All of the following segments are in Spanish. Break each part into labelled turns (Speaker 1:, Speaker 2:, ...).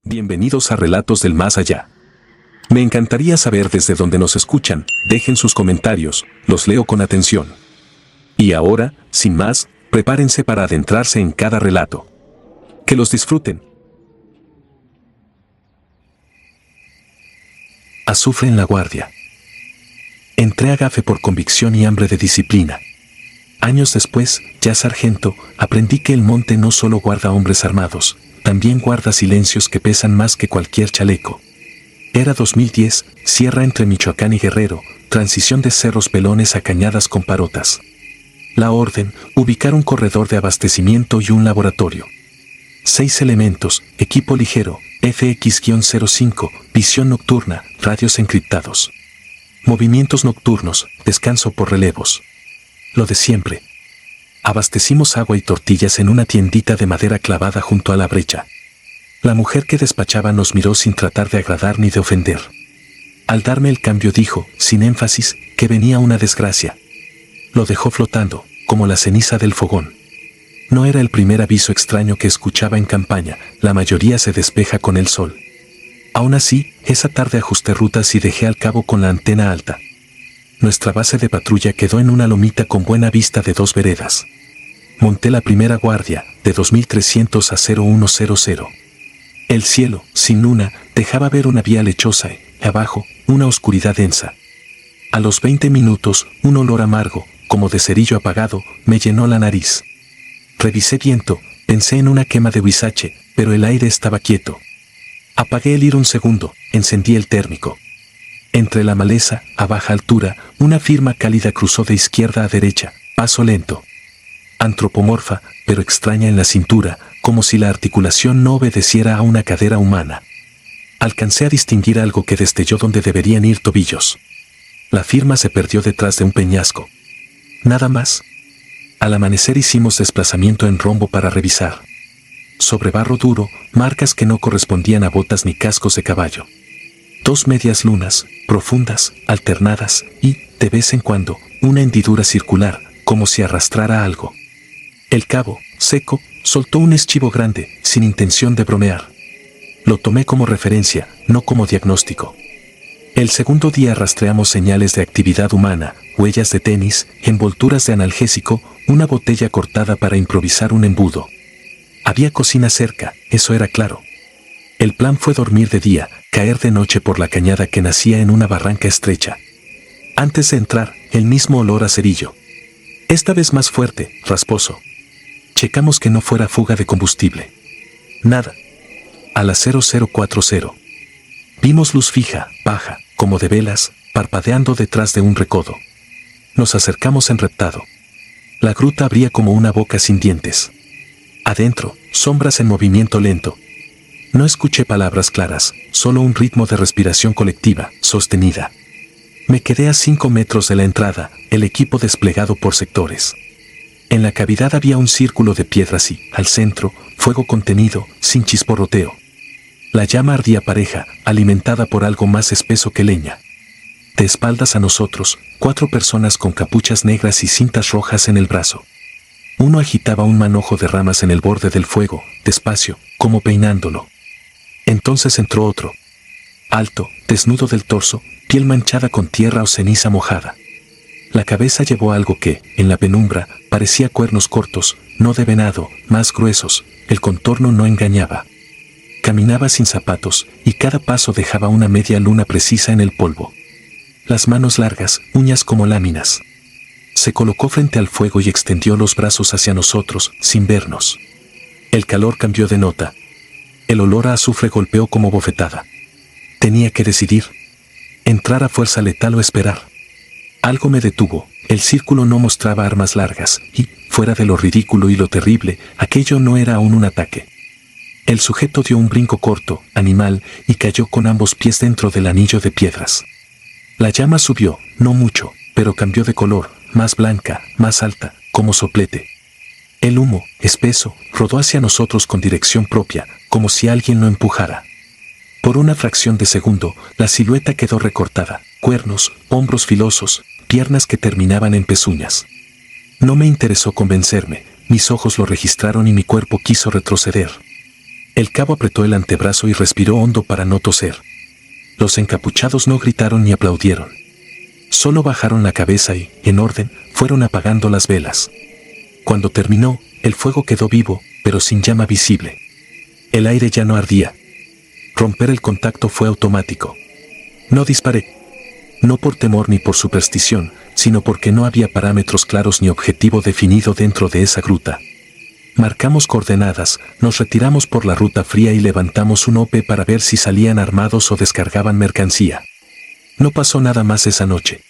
Speaker 1: Bienvenidos a Relatos del Más Allá. Me encantaría saber desde dónde nos escuchan, dejen sus comentarios, los leo con atención. Y ahora, sin más, prepárense para adentrarse en cada relato. Que los disfruten. Azufre en la guardia. Entré a Gafe por convicción y hambre de disciplina. Años después, ya sargento, aprendí que el monte no solo guarda hombres armados, también guarda silencios que pesan más que cualquier chaleco. Era 2010, sierra entre Michoacán y Guerrero, transición de cerros pelones a cañadas con parotas. La orden, ubicar un corredor de abastecimiento y un laboratorio. 6 elementos, equipo ligero, FX-05, visión nocturna, radios encriptados. Movimientos nocturnos, descanso por relevos. Lo de siempre. Abastecimos agua y tortillas en una tiendita de madera clavada junto a la brecha. La mujer que despachaba nos miró sin tratar de agradar ni de ofender. Al darme el cambio dijo, sin énfasis, que venía una desgracia. Lo dejó flotando, como la ceniza del fogón. No era el primer aviso extraño que escuchaba en campaña, la mayoría se despeja con el sol. Aún así, esa tarde ajusté rutas y dejé al cabo con la antena alta. Nuestra base de patrulla quedó en una lomita con buena vista de 2 veredas. Monté la primera guardia, de 2300 a 0100. El cielo, sin luna, dejaba ver una vía lechosa y, abajo, una oscuridad densa. A los 20 minutos, un olor amargo, como de cerillo apagado, me llenó la nariz. Revisé viento, pensé en una quema de huizache, pero el aire estaba quieto. Apagué el ir un segundo, encendí el térmico. Entre la maleza, a baja altura, una firma cálida cruzó de izquierda a derecha, paso lento. Antropomorfa, pero extraña en la cintura, como si la articulación no obedeciera a una cadera humana. Alcancé a distinguir algo que destelló donde deberían ir tobillos. La firma se perdió detrás de un peñasco. Nada más. Al amanecer hicimos desplazamiento en rombo para revisar. Sobre barro duro, marcas que no correspondían a botas ni cascos de caballo. 2 medias lunas, profundas, alternadas, y, de vez en cuando, una hendidura circular, como si arrastrara algo. El cabo, seco, soltó un eschivo grande, sin intención de bromear. Lo tomé como referencia, no como diagnóstico. El segundo día rastreamos señales de actividad humana, huellas de tenis, envolturas de analgésico, una botella cortada para improvisar un embudo. Había cocina cerca, eso era claro. El plan fue dormir de día, caer de noche por la cañada que nacía en una barranca estrecha. Antes de entrar, el mismo olor a cerillo. Esta vez más fuerte, rasposo. Checamos que no fuera fuga de combustible. Nada. A las 0040. Vimos luz fija, baja, como de velas, parpadeando detrás de un recodo. Nos acercamos enreptado. La gruta abría como una boca sin dientes. Adentro, sombras en movimiento lento. No escuché palabras claras, solo un ritmo de respiración colectiva, sostenida. Me quedé a 5 metros de la entrada, el equipo desplegado por sectores. En la cavidad había un círculo de piedras y, al centro, fuego contenido, sin chisporroteo. La llama ardía pareja, alimentada por algo más espeso que leña. De espaldas a nosotros, 4 personas con capuchas negras y cintas rojas en el brazo. Uno agitaba un manojo de ramas en el borde del fuego, despacio, como peinándolo. Entonces entró otro. Alto, desnudo del torso, piel manchada con tierra o ceniza mojada. La cabeza llevó algo que, en la penumbra, parecía cuernos cortos, no de venado, más gruesos, el contorno no engañaba. Caminaba sin zapatos, y cada paso dejaba una media luna precisa en el polvo. Las manos largas, uñas como láminas. Se colocó frente al fuego y extendió los brazos hacia nosotros, sin vernos. El calor cambió de nota. El olor a azufre golpeó como bofetada. Tenía que decidir. Entrar a fuerza letal o esperar. Algo me detuvo, el círculo no mostraba armas largas, y, fuera de lo ridículo y lo terrible, aquello no era aún un ataque. El sujeto dio un brinco corto, animal, y cayó con ambos pies dentro del anillo de piedras. La llama subió, no mucho, pero cambió de color, más blanca, más alta, como soplete. El humo, espeso, rodó hacia nosotros con dirección propia, como si alguien lo empujara. Por una fracción de segundo, la silueta quedó recortada, cuernos, hombros filosos, piernas que terminaban en pezuñas. No me interesó convencerme, mis ojos lo registraron y mi cuerpo quiso retroceder. El cabo apretó el antebrazo y respiró hondo para no toser. Los encapuchados no gritaron ni aplaudieron. Solo bajaron la cabeza y, en orden, fueron apagando las velas. Cuando terminó, el fuego quedó vivo, pero sin llama visible. El aire ya no ardía. Romper el contacto fue automático. No disparé. No por temor ni por superstición, sino porque no había parámetros claros ni objetivo definido dentro de esa gruta. Marcamos coordenadas, nos retiramos por la ruta fría y levantamos un OP para ver si salían armados o descargaban mercancía. No pasó nada más esa noche.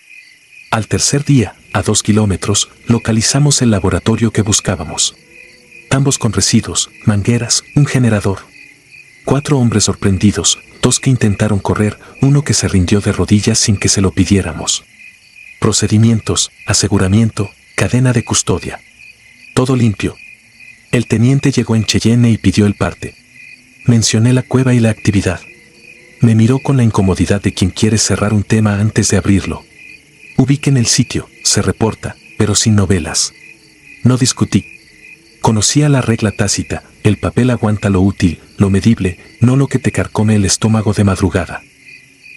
Speaker 1: Al tercer día, a 2 kilómetros, localizamos el laboratorio que buscábamos. Tambos con residuos, mangueras, un generador. 4 hombres sorprendidos, 2 que intentaron correr, 1 que se rindió de rodillas sin que se lo pidiéramos. Procedimientos, aseguramiento, cadena de custodia. Todo limpio. El teniente llegó en Cheyenne y pidió el parte. Mencioné la cueva y la actividad. Me miró con la incomodidad de quien quiere cerrar un tema antes de abrirlo. Ubiquen el sitio, se reporta, pero sin novelas. No discutí. Conocía la regla tácita, el papel aguanta lo útil, lo medible, no lo que te carcome el estómago de madrugada.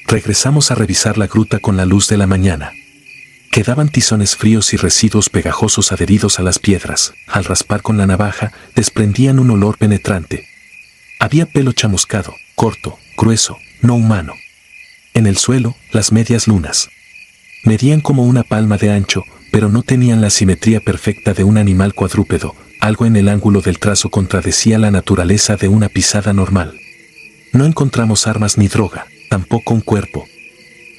Speaker 1: Regresamos a revisar la gruta con la luz de la mañana. Quedaban tizones fríos y residuos pegajosos adheridos a las piedras. Al raspar con la navaja, desprendían un olor penetrante. Había pelo chamuscado, corto, grueso, no humano. En el suelo, las medias lunas. Medían como una palma de ancho, pero no tenían la simetría perfecta de un animal cuadrúpedo. Algo en el ángulo del trazo contradecía la naturaleza de una pisada normal. No encontramos armas ni droga, tampoco un cuerpo.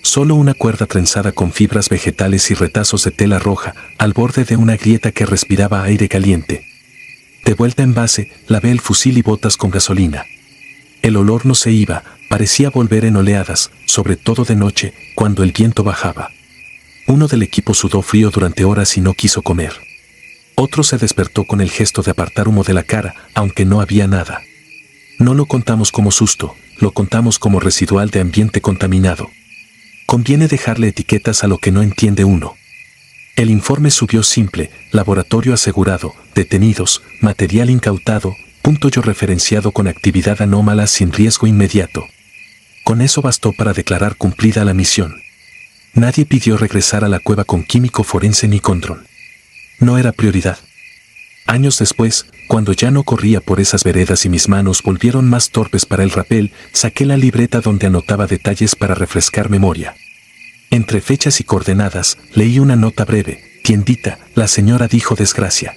Speaker 1: Solo una cuerda trenzada con fibras vegetales y retazos de tela roja, al borde de una grieta que respiraba aire caliente. De vuelta en base, lavé el fusil y botas con gasolina. El olor no se iba, parecía volver en oleadas, sobre todo de noche, cuando el viento bajaba. Uno del equipo sudó frío durante horas y no quiso comer. Otro se despertó con el gesto de apartar humo de la cara, aunque no había nada. No lo contamos como susto, lo contamos como residual de ambiente contaminado. Conviene dejarle etiquetas a lo que no entiende uno. El informe subió simple, laboratorio asegurado, detenidos, material incautado, punto yo referenciado con actividad anómala sin riesgo inmediato. Con eso bastó para declarar cumplida la misión. Nadie pidió regresar a la cueva con químico forense ni con dron. No era prioridad. Años después, cuando ya no corría por esas veredas y mis manos volvieron más torpes para el rapel, saqué la libreta donde anotaba detalles para refrescar memoria. Entre fechas y coordenadas, leí una nota breve. Tiendita, la señora dijo desgracia.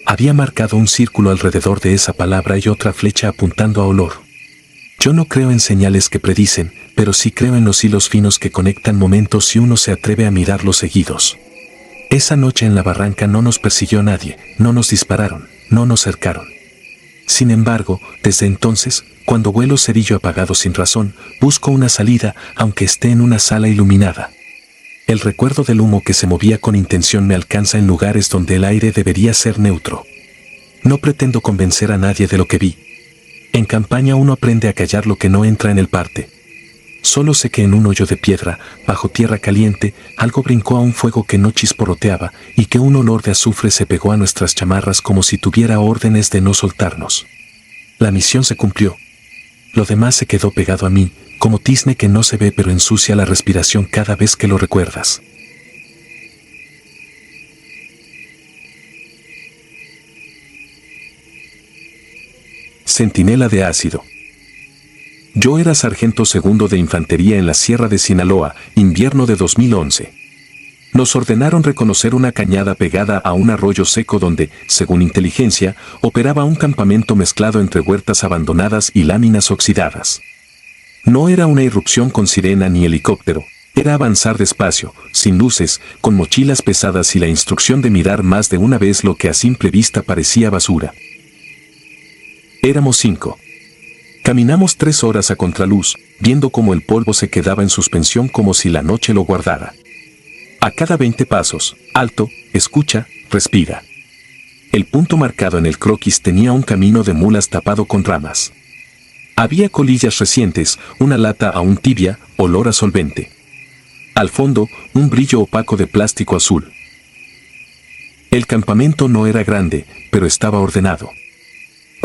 Speaker 1: Había marcado un círculo alrededor de esa palabra y otra flecha apuntando a olor. Yo no creo en señales que predicen, pero sí creo en los hilos finos que conectan momentos si uno se atreve a mirarlos seguidos. Esa noche en la barranca no nos persiguió nadie, no nos dispararon, no nos cercaron. Sin embargo, desde entonces, cuando vuelo cerillo apagado sin razón, busco una salida, aunque esté en una sala iluminada. El recuerdo del humo que se movía con intención me alcanza en lugares donde el aire debería ser neutro. No pretendo convencer a nadie de lo que vi. En campaña uno aprende a callar lo que no entra en el parte. Solo sé que en un hoyo de piedra, bajo tierra caliente, algo brincó a un fuego que no chisporroteaba y que un olor de azufre se pegó a nuestras chamarras como si tuviera órdenes de no soltarnos. La misión se cumplió. Lo demás se quedó pegado a mí, como tizne que no se ve pero ensucia la respiración cada vez que lo recuerdas. Centinela de ácido. Yo era sargento segundo de infantería en la Sierra de Sinaloa, invierno de 2011. Nos ordenaron reconocer una cañada pegada a un arroyo seco donde, según inteligencia, operaba un campamento mezclado entre huertas abandonadas y láminas oxidadas. No era una irrupción con sirena ni helicóptero, era avanzar despacio, sin luces, con mochilas pesadas y la instrucción de mirar más de una vez lo que a simple vista parecía basura. Éramos 5. Caminamos 3 horas a contraluz, viendo cómo el polvo se quedaba en suspensión como si la noche lo guardara. A cada 20 pasos, alto, escucha, respira. El punto marcado en el croquis tenía un camino de mulas tapado con ramas. Había colillas recientes, una lata aún tibia, olor a solvente. Al fondo, un brillo opaco de plástico azul. El campamento no era grande, pero estaba ordenado.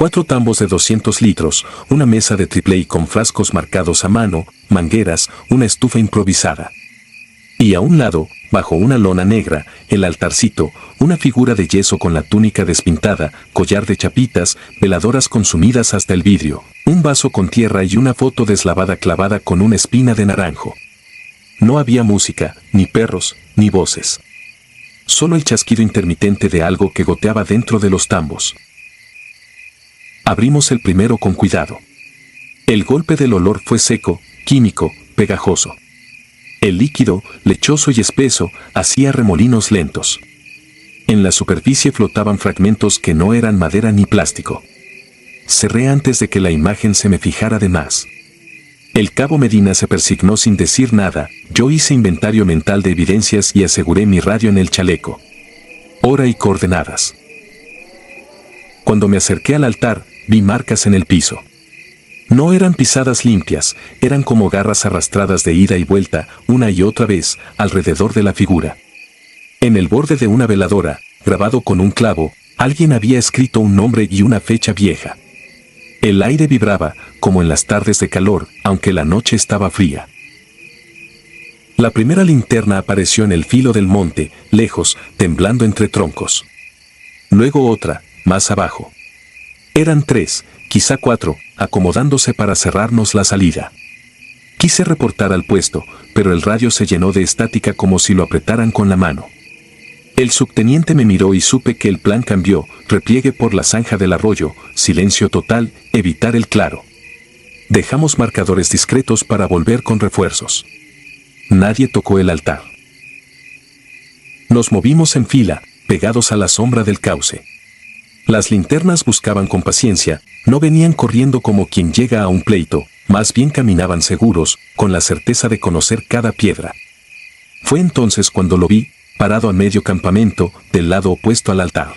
Speaker 1: 4 tambos de 200 litros, una mesa de triple con frascos marcados a mano, mangueras, una estufa improvisada. Y a un lado, bajo una lona negra, el altarcito, una figura de yeso con la túnica despintada, collar de chapitas, veladoras consumidas hasta el vidrio, un vaso con tierra y una foto deslavada clavada con una espina de naranjo. No había música, ni perros, ni voces. Solo el chasquido intermitente de algo que goteaba dentro de los tambos. Abrimos el primero con cuidado. El golpe del olor fue seco, químico, pegajoso. El líquido, lechoso y espeso, hacía remolinos lentos. En la superficie flotaban fragmentos que no eran madera ni plástico. Cerré antes de que la imagen se me fijara de más. El cabo Medina se persignó sin decir nada. Yo hice inventario mental de evidencias y aseguré mi radio en el chaleco. Hora y coordenadas. Cuando me acerqué al altar, vi marcas en el piso. No eran pisadas limpias, eran como garras arrastradas de ida y vuelta, una y otra vez, alrededor de la figura. En el borde de una veladora, grabado con un clavo, alguien había escrito un nombre y una fecha vieja. El aire vibraba, como en las tardes de calor, aunque la noche estaba fría. La primera linterna apareció en el filo del monte, lejos, temblando entre troncos. Luego otra, más abajo. Eran 3, quizá 4, acomodándose para cerrarnos la salida. Quise reportar al puesto, pero el radio se llenó de estática como si lo apretaran con la mano. El subteniente me miró y supe que el plan cambió, repliegue por la zanja del arroyo, silencio total, evitar el claro. Dejamos marcadores discretos para volver con refuerzos. Nadie tocó el altar. Nos movimos en fila, pegados a la sombra del cauce. Las linternas buscaban con paciencia, no venían corriendo como quien llega a un pleito, más bien caminaban seguros, con la certeza de conocer cada piedra. Fue entonces cuando lo vi, parado a medio campamento, del lado opuesto al altar.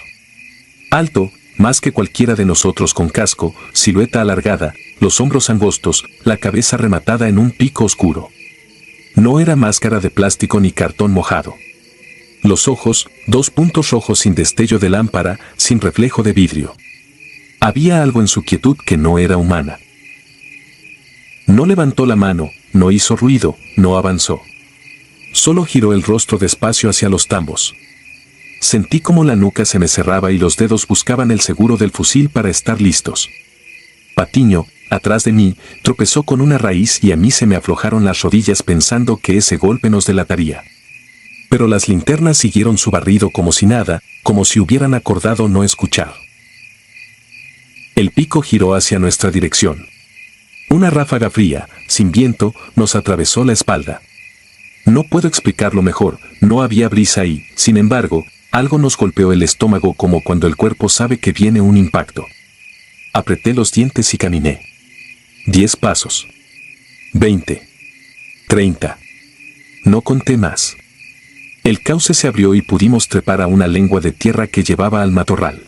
Speaker 1: Alto, más que cualquiera de nosotros con casco, silueta alargada, los hombros angostos, la cabeza rematada en un pico oscuro. No era máscara de plástico ni cartón mojado. Los ojos, 2 puntos rojos sin destello de lámpara, sin reflejo de vidrio. Había algo en su quietud que no era humana. No levantó la mano, no hizo ruido, no avanzó. Solo giró el rostro despacio hacia los tambos. Sentí como la nuca se me cerraba y los dedos buscaban el seguro del fusil para estar listos. Patiño, atrás de mí, tropezó con una raíz y a mí se me aflojaron las rodillas pensando que ese golpe nos delataría. Pero las linternas siguieron su barrido como si nada, como si hubieran acordado no escuchar. El pico giró hacia nuestra dirección. Una ráfaga fría, sin viento, nos atravesó la espalda. No puedo explicarlo mejor, no había brisa ahí, sin embargo, algo nos golpeó el estómago como cuando el cuerpo sabe que viene un impacto. Apreté los dientes y caminé. 10 pasos. 20. 30. No conté más. El cauce se abrió y pudimos trepar a una lengua de tierra que llevaba al matorral.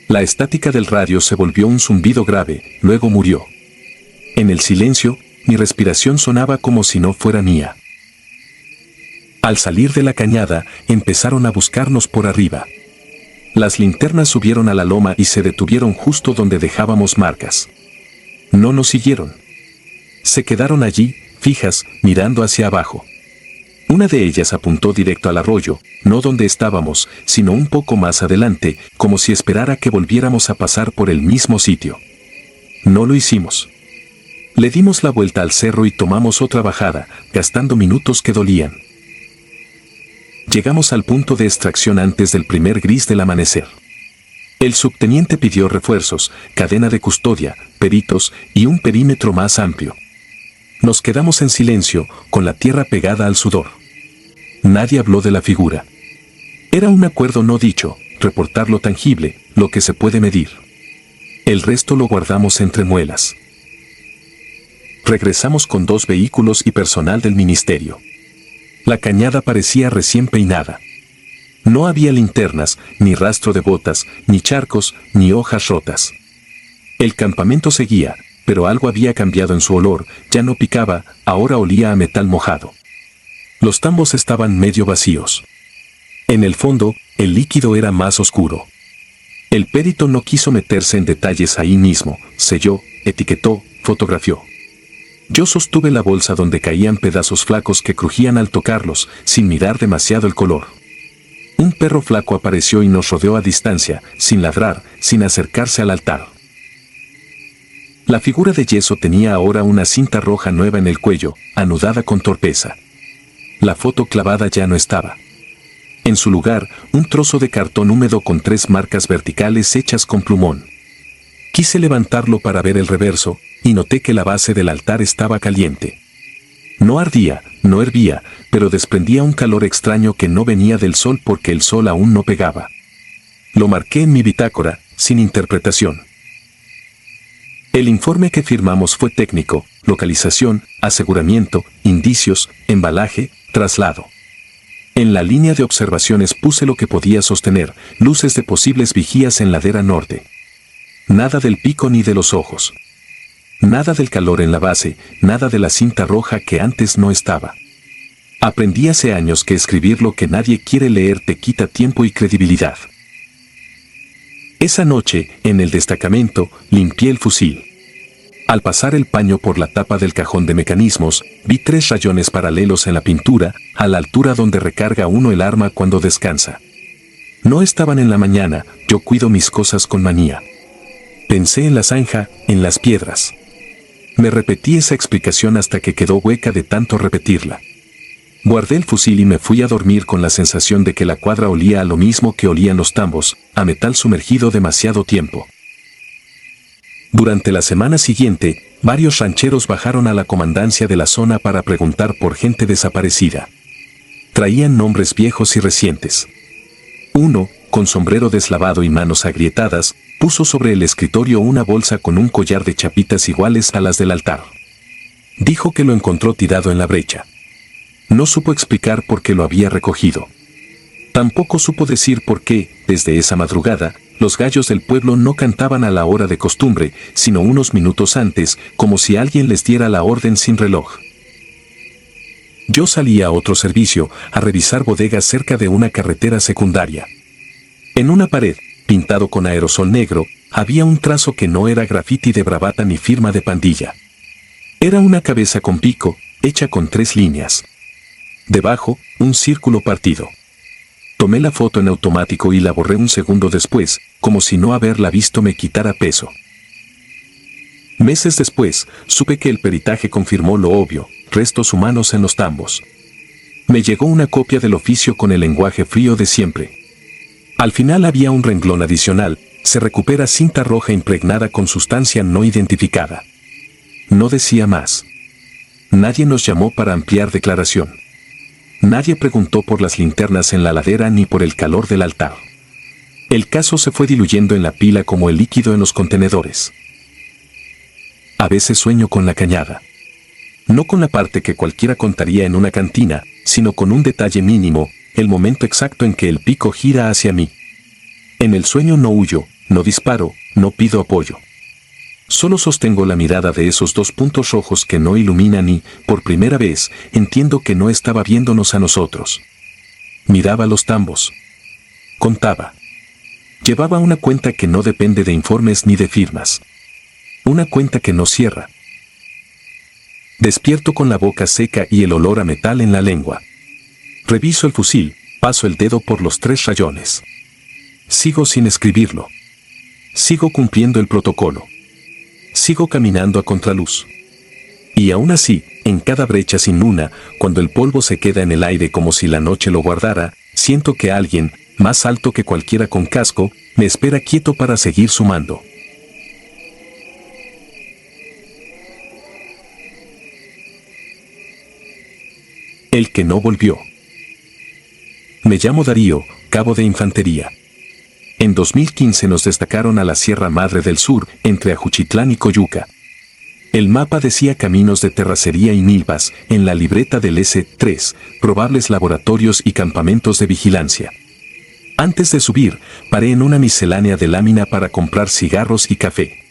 Speaker 1: La estática del radio se volvió un zumbido grave, luego murió. En el silencio, mi respiración sonaba como si no fuera mía. Al salir de la cañada, empezaron a buscarnos por arriba. Las linternas subieron a la loma y se detuvieron justo donde dejábamos marcas. No nos siguieron. Se quedaron allí, fijas, mirando hacia abajo. Una de ellas apuntó directo al arroyo, no donde estábamos, sino un poco más adelante, como si esperara que volviéramos a pasar por el mismo sitio. No lo hicimos. Le dimos la vuelta al cerro y tomamos otra bajada, gastando minutos que dolían. Llegamos al punto de extracción antes del primer gris del amanecer. El subteniente pidió refuerzos, cadena de custodia, peritos y un perímetro más amplio. Nos quedamos en silencio, con la tierra pegada al sudor. Nadie habló de la figura. Era un acuerdo no dicho, reportar lo tangible, lo que se puede medir. El resto lo guardamos entre muelas. Regresamos con 2 vehículos y personal del ministerio. La cañada parecía recién peinada. No había linternas, ni rastro de botas, ni charcos, ni hojas rotas. El campamento seguía, pero algo había cambiado en su olor, ya no picaba, ahora olía a metal mojado. Los tambos estaban medio vacíos. En el fondo, el líquido era más oscuro. El perito no quiso meterse en detalles ahí mismo, selló, etiquetó, fotografió. Yo sostuve la bolsa donde caían pedazos flacos que crujían al tocarlos, sin mirar demasiado el color. Un perro flaco apareció y nos rodeó a distancia, sin ladrar, sin acercarse al altar. La figura de yeso tenía ahora una cinta roja nueva en el cuello, anudada con torpeza. La foto clavada ya no estaba. En su lugar, un trozo de cartón húmedo con 3 marcas verticales hechas con plumón. Quise levantarlo para ver el reverso, y noté que la base del altar estaba caliente. No ardía, no hervía, pero desprendía un calor extraño que no venía del sol porque el sol aún no pegaba. Lo marqué en mi bitácora, sin interpretación. El informe que firmamos fue técnico: localización, aseguramiento, indicios, embalaje, traslado. En la línea de observaciones puse lo que podía sostener: luces de posibles vigías en ladera norte. Nada del pico ni de los ojos. Nada del calor en la base, nada de la cinta roja que antes no estaba. Aprendí hace años que escribir lo que nadie quiere leer te quita tiempo y credibilidad. Esa noche, en el destacamento, limpié el fusil. Al pasar el paño por la tapa del cajón de mecanismos, vi 3 rayones paralelos en la pintura, a la altura donde recarga uno el arma cuando descansa. No estaban en la mañana, yo cuido mis cosas con manía. Pensé en la zanja, en las piedras. Me repetí esa explicación hasta que quedó hueca de tanto repetirla. Guardé el fusil y me fui a dormir con la sensación de que la cuadra olía a lo mismo que olían los tambos, a metal sumergido demasiado tiempo. Durante la semana siguiente, varios rancheros bajaron a la comandancia de la zona para preguntar por gente desaparecida. Traían nombres viejos y recientes. Uno, con sombrero deslavado y manos agrietadas, puso sobre el escritorio una bolsa con un collar de chapitas iguales a las del altar. Dijo que lo encontró tirado en la brecha. No supo explicar por qué lo había recogido. Tampoco supo decir por qué, desde esa madrugada, los gallos del pueblo no cantaban a la hora de costumbre, sino unos minutos antes, como si alguien les diera la orden sin reloj. Yo salí a otro servicio, a revisar bodegas cerca de una carretera secundaria. En una pared, pintado con aerosol negro, había un trazo que no era grafiti de bravata ni firma de pandilla. Era una cabeza con pico, hecha con 3 líneas. Debajo, un círculo partido. Tomé la foto en automático y la borré un segundo después, como si no haberla visto me quitara peso. Meses después, supe que el peritaje confirmó lo obvio: restos humanos en los tambos. Me llegó una copia del oficio con el lenguaje frío de siempre. Al final había un renglón adicional: se recupera cinta roja impregnada con sustancia no identificada. No decía más. Nadie nos llamó para ampliar declaración. Nadie preguntó por las linternas en la ladera ni por el calor del altar. El caso se fue diluyendo en la pila como el líquido en los contenedores. A veces sueño con la cañada. No con la parte que cualquiera contaría en una cantina, sino con un detalle mínimo: el momento exacto en que el pico gira hacia mí. En el sueño no huyo, no disparo, no pido apoyo. Solo sostengo la mirada de esos 2 puntos rojos que no iluminan y, por primera vez, entiendo que no estaba viéndonos a nosotros. Miraba los tambos. Contaba. Llevaba una cuenta que no depende de informes ni de firmas. Una cuenta que no cierra. Despierto con la boca seca y el olor a metal en la lengua. Reviso el fusil, paso el dedo por los 3 rayones. Sigo sin escribirlo. Sigo cumpliendo el protocolo. Sigo caminando a contraluz. Y aún así, en cada brecha sin luna, cuando el polvo se queda en el aire como si la noche lo guardara, siento que alguien, más alto que cualquiera con casco, me espera quieto para seguir sumando. El que no volvió. Me llamo Darío, cabo de infantería. En 2015 nos destacaron a la Sierra Madre del Sur, entre Ajuchitlán y Coyuca. El mapa decía caminos de terracería y milpas, en la libreta del S3, probables laboratorios y campamentos de vigilancia. Antes de subir, paré en una miscelánea de lámina para comprar cigarros y café.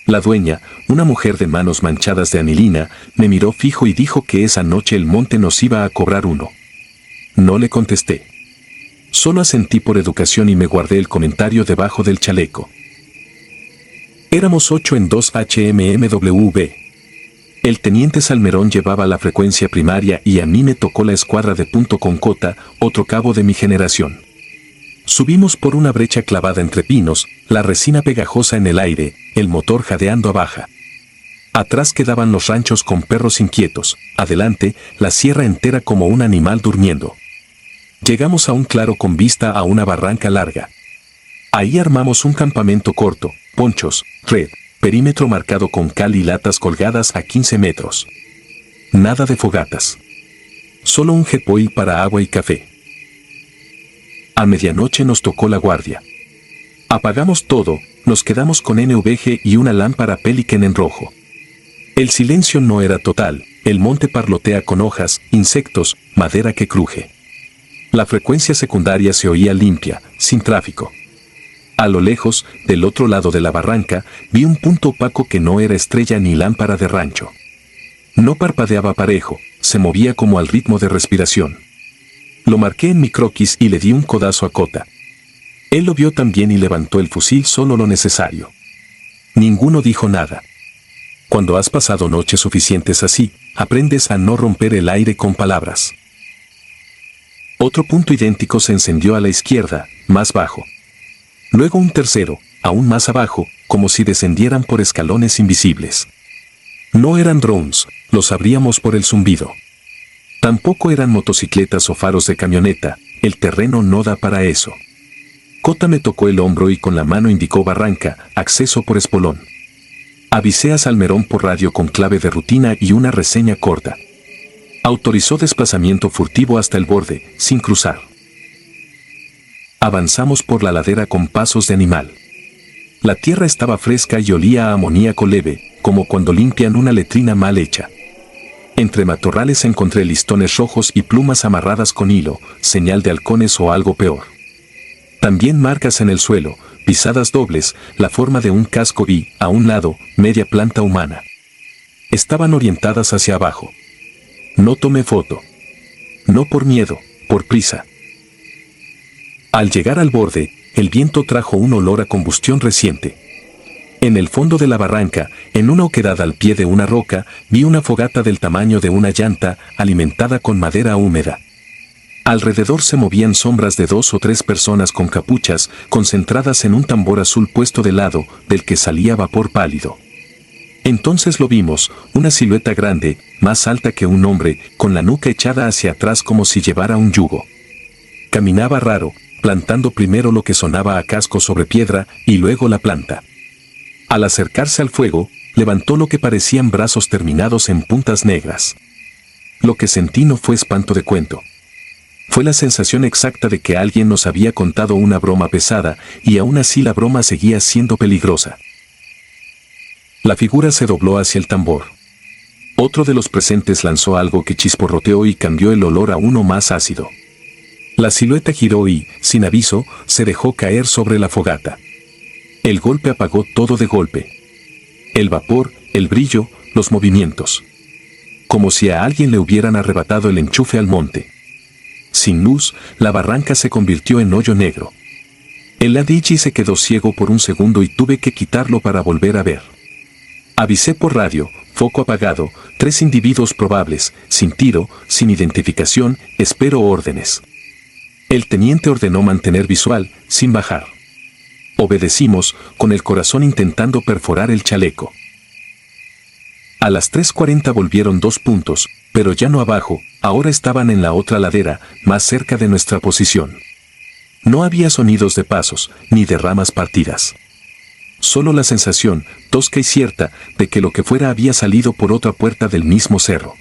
Speaker 1: La dueña, una mujer de manos manchadas de anilina, me miró fijo y dijo que esa noche el monte nos iba a cobrar uno. No le contesté. Solo asentí por educación y me guardé el comentario debajo del chaleco. Éramos 8 en 2 HMMWB. El teniente Salmerón llevaba la frecuencia primaria y a mí me tocó la escuadra de punto con Cota, otro cabo de mi generación. Subimos por una brecha clavada entre pinos, la resina pegajosa en el aire, el motor jadeando a baja. Atrás quedaban los ranchos con perros inquietos, adelante, la sierra entera como un animal durmiendo. Llegamos a un claro con vista a una barranca larga. Ahí armamos un campamento corto, ponchos, red, perímetro marcado con cal y latas colgadas a 15 metros. Nada de fogatas. Solo un jetboil para agua y café. A medianoche nos tocó la guardia. Apagamos todo, nos quedamos con NVG y una lámpara Pelican en rojo. El silencio no era total, el monte parlotea con hojas, insectos, madera que cruje. La frecuencia secundaria se oía limpia, sin tráfico. A lo lejos, del otro lado de la barranca, vi un punto opaco que no era estrella ni lámpara de rancho. No parpadeaba parejo, se movía como al ritmo de respiración. Lo marqué en mi croquis y le di un codazo a Cota. Él lo vio también y levantó el fusil solo lo necesario. Ninguno dijo nada. Cuando has pasado noches suficientes así, aprendes a no romper el aire con palabras. Otro punto idéntico se encendió a la izquierda, más bajo. Luego un tercero, aún más abajo, como si descendieran por escalones invisibles. No eran drones, lo sabríamos por el zumbido. Tampoco eran motocicletas o faros de camioneta, el terreno no da para eso. Cota me tocó el hombro y con la mano indicó barranca, acceso por espolón. Avisé a Salmerón por radio con clave de rutina y una reseña corta. Autorizó desplazamiento furtivo hasta el borde, sin cruzar. Avanzamos por la ladera con pasos de animal. La tierra estaba fresca y olía a amoníaco leve, como cuando limpian una letrina mal hecha. Entre matorrales encontré listones rojos y plumas amarradas con hilo, señal de halcones o algo peor. También marcas en el suelo, pisadas dobles, la forma de un casco y, a un lado, media planta humana. Estaban orientadas hacia abajo. No tomé foto. No por miedo, por prisa. Al llegar al borde, el viento trajo un olor a combustión reciente. En el fondo de la barranca, en una oquedad al pie de una roca, vi una fogata del tamaño de una llanta, alimentada con madera húmeda. Alrededor se movían sombras de 2 o 3 personas con capuchas, concentradas en un tambor azul puesto de lado, del que salía vapor pálido. Entonces lo vimos, una silueta grande, más alta que un hombre, con la nuca echada hacia atrás como si llevara un yugo. Caminaba raro, plantando primero lo que sonaba a casco sobre piedra, y luego la planta. Al acercarse al fuego, levantó lo que parecían brazos terminados en puntas negras. Lo que sentí no fue espanto de cuento. Fue la sensación exacta de que alguien nos había contado una broma pesada, y aún así la broma seguía siendo peligrosa. La figura se dobló hacia el tambor. Otro de los presentes lanzó algo que chisporroteó y cambió el olor a uno más ácido. La silueta giró y, sin aviso, se dejó caer sobre la fogata. El golpe apagó todo de golpe. El vapor, el brillo, los movimientos. Como si a alguien le hubieran arrebatado el enchufe al monte. Sin luz, la barranca se convirtió en hoyo negro. El Adichie se quedó ciego por un segundo y tuve que quitarlo para volver a ver. Avisé por radio, foco apagado, 3 individuos probables, sin tiro, sin identificación, espero órdenes. El teniente ordenó mantener visual, sin bajar. Obedecimos, con el corazón intentando perforar el chaleco. A las 3:40 volvieron 2 puntos, pero ya no abajo, ahora estaban en la otra ladera, más cerca de nuestra posición. No había sonidos de pasos, ni de ramas partidas. Solo la sensación, tosca y cierta, de que lo que fuera había salido por otra puerta del mismo cerro.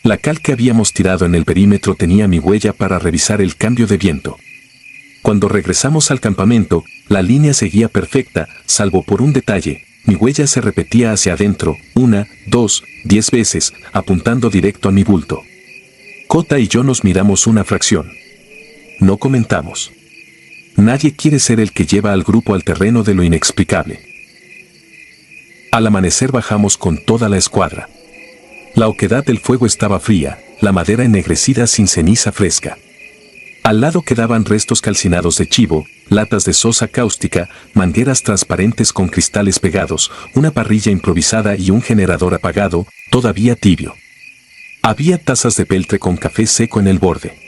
Speaker 1: La cal que habíamos tirado en el perímetro tenía mi huella para revisar el cambio de viento. Cuando regresamos al campamento, la línea seguía perfecta, salvo por un detalle. Mi huella se repetía hacia adentro, 1, 2, 10 veces, apuntando directo a mi bulto. Cota y yo nos miramos una fracción. No comentamos. Nadie quiere ser el que lleva al grupo al terreno de lo inexplicable. Al amanecer bajamos con toda la escuadra. La oquedad del fuego estaba fría, la madera ennegrecida sin ceniza fresca. Al lado quedaban restos calcinados de chivo, latas de sosa cáustica, mangueras transparentes con cristales pegados, una parrilla improvisada y un generador apagado, todavía tibio. Había tazas de peltre con café seco en el borde.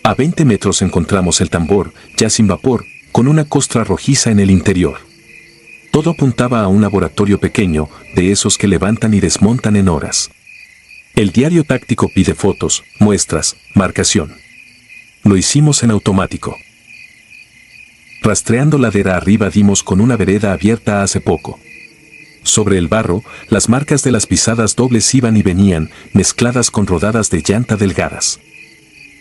Speaker 1: A 20 metros encontramos el tambor, ya sin vapor, con una costra rojiza en el interior. Todo apuntaba a un laboratorio pequeño, de esos que levantan y desmontan en horas. El diario táctico pide fotos, muestras, marcación. Lo hicimos en automático. Rastreando ladera arriba dimos con una vereda abierta hace poco. Sobre el barro, las marcas de las pisadas dobles iban y venían, mezcladas con rodadas de llanta delgadas.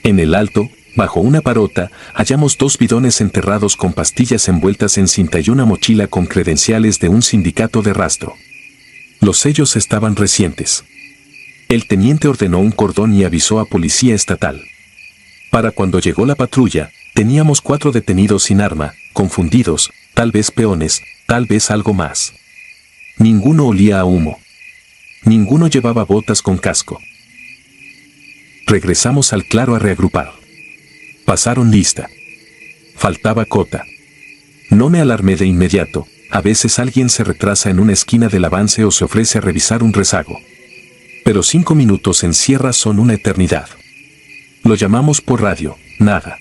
Speaker 1: En el alto, bajo una parota, hallamos 2 bidones enterrados con pastillas envueltas en cinta y una mochila con credenciales de un sindicato de rastro. Los sellos estaban recientes. El teniente ordenó un cordón y avisó a policía estatal. Para cuando llegó la patrulla, teníamos 4 detenidos sin arma, confundidos, tal vez peones, tal vez algo más. Ninguno olía a humo. Ninguno llevaba botas con casco. Regresamos al claro a reagrupar. Pasaron lista. Faltaba cota. No me alarmé de inmediato, a veces alguien se retrasa en una esquina del avance o se ofrece a revisar un rezago. Pero 5 minutos en sierra son una eternidad. Lo llamamos por radio, nada.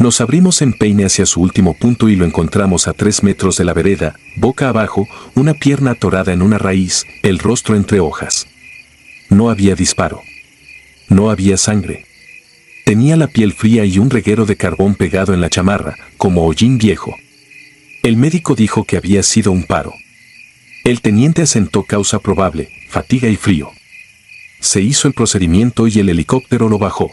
Speaker 1: Nos abrimos en peine hacia su último punto y lo encontramos a 3 metros de la vereda, boca abajo, una pierna atorada en una raíz, el rostro entre hojas. No había disparo. No había sangre. Tenía la piel fría y un reguero de carbón pegado en la chamarra, como hollín viejo. El médico dijo que había sido un paro. El teniente asentó causa probable, fatiga y frío. Se hizo el procedimiento y el helicóptero lo bajó.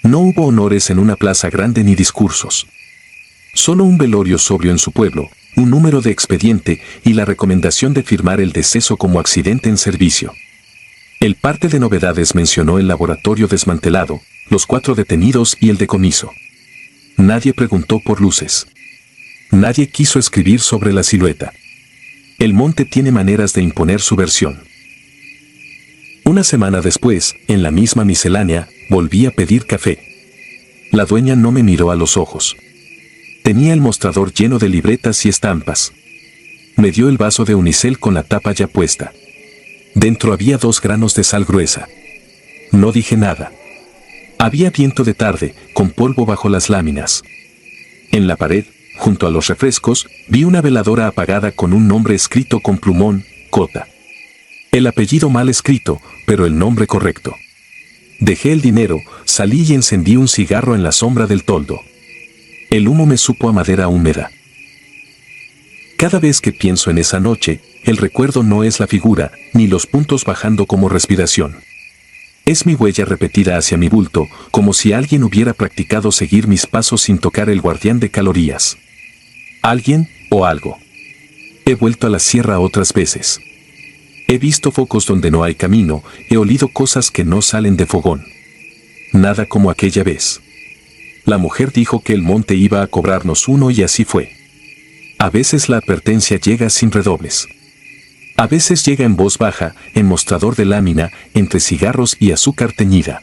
Speaker 1: No hubo honores en una plaza grande ni discursos. Solo un velorio sobrio en su pueblo, un número de expediente y la recomendación de firmar el deceso como accidente en servicio. El parte de novedades mencionó el laboratorio desmantelado, los 4 detenidos y el decomiso. Nadie preguntó por luces. Nadie quiso escribir sobre la silueta. El monte tiene maneras de imponer su versión. Una semana después, en la misma miscelánea, volví a pedir café. La dueña no me miró a los ojos. Tenía el mostrador lleno de libretas y estampas. Me dio el vaso de unicel con la tapa ya puesta. Dentro había 2 granos de sal gruesa. No dije nada. Había viento de tarde, con polvo bajo las láminas. En la pared, junto a los refrescos, vi una veladora apagada con un nombre escrito con plumón, Cota. El apellido mal escrito, pero el nombre correcto. Dejé el dinero, salí y encendí un cigarro en la sombra del toldo. El humo me supo a madera húmeda. Cada vez que pienso en esa noche, el recuerdo no es la figura, ni los puntos bajando como respiración. Es mi huella repetida hacia mi bulto, como si alguien hubiera practicado seguir mis pasos sin tocar el guardián de calorías. Alguien, o algo. He vuelto a la sierra otras veces. He visto focos donde no hay camino, he olido cosas que no salen de fogón. Nada como aquella vez. La mujer dijo que el monte iba a cobrarnos uno y así fue. A veces la advertencia llega sin redobles. A veces llega en voz baja, en mostrador de lámina, entre cigarros y azúcar teñida.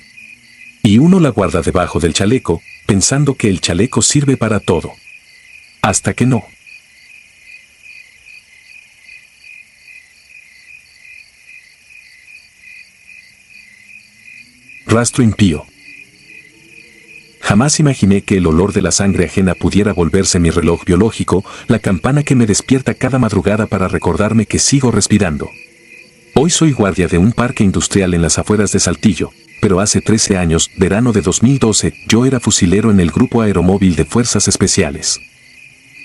Speaker 1: Y uno la guarda debajo del chaleco, pensando que el chaleco sirve para todo. Hasta que no. Rastro impío. Jamás imaginé que el olor de la sangre ajena pudiera volverse mi reloj biológico, la campana que me despierta cada madrugada para recordarme que sigo respirando. Hoy soy guardia de un parque industrial en las afueras de Saltillo, pero hace 13 años, verano de 2012, yo era fusilero en el Grupo Aeromóvil de Fuerzas Especiales.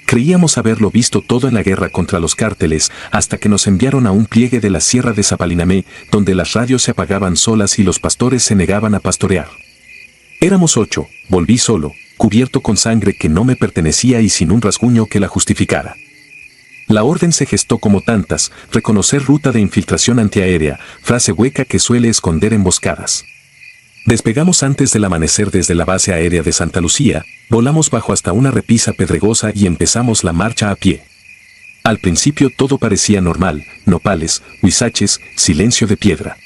Speaker 1: Creíamos haberlo visto todo en la guerra contra los cárteles, hasta que nos enviaron a un pliegue de la Sierra de Zapalinamé, donde las radios se apagaban solas y los pastores se negaban a pastorear. Éramos 8, volví solo, cubierto con sangre que no me pertenecía y sin un rasguño que la justificara. La orden se gestó como tantas, reconocer ruta de infiltración antiaérea, frase hueca que suele esconder emboscadas. Despegamos antes del amanecer desde la base aérea de Santa Lucía, volamos bajo hasta una repisa pedregosa y empezamos la marcha a pie. Al principio todo parecía normal, nopales, huizaches, silencio de piedra.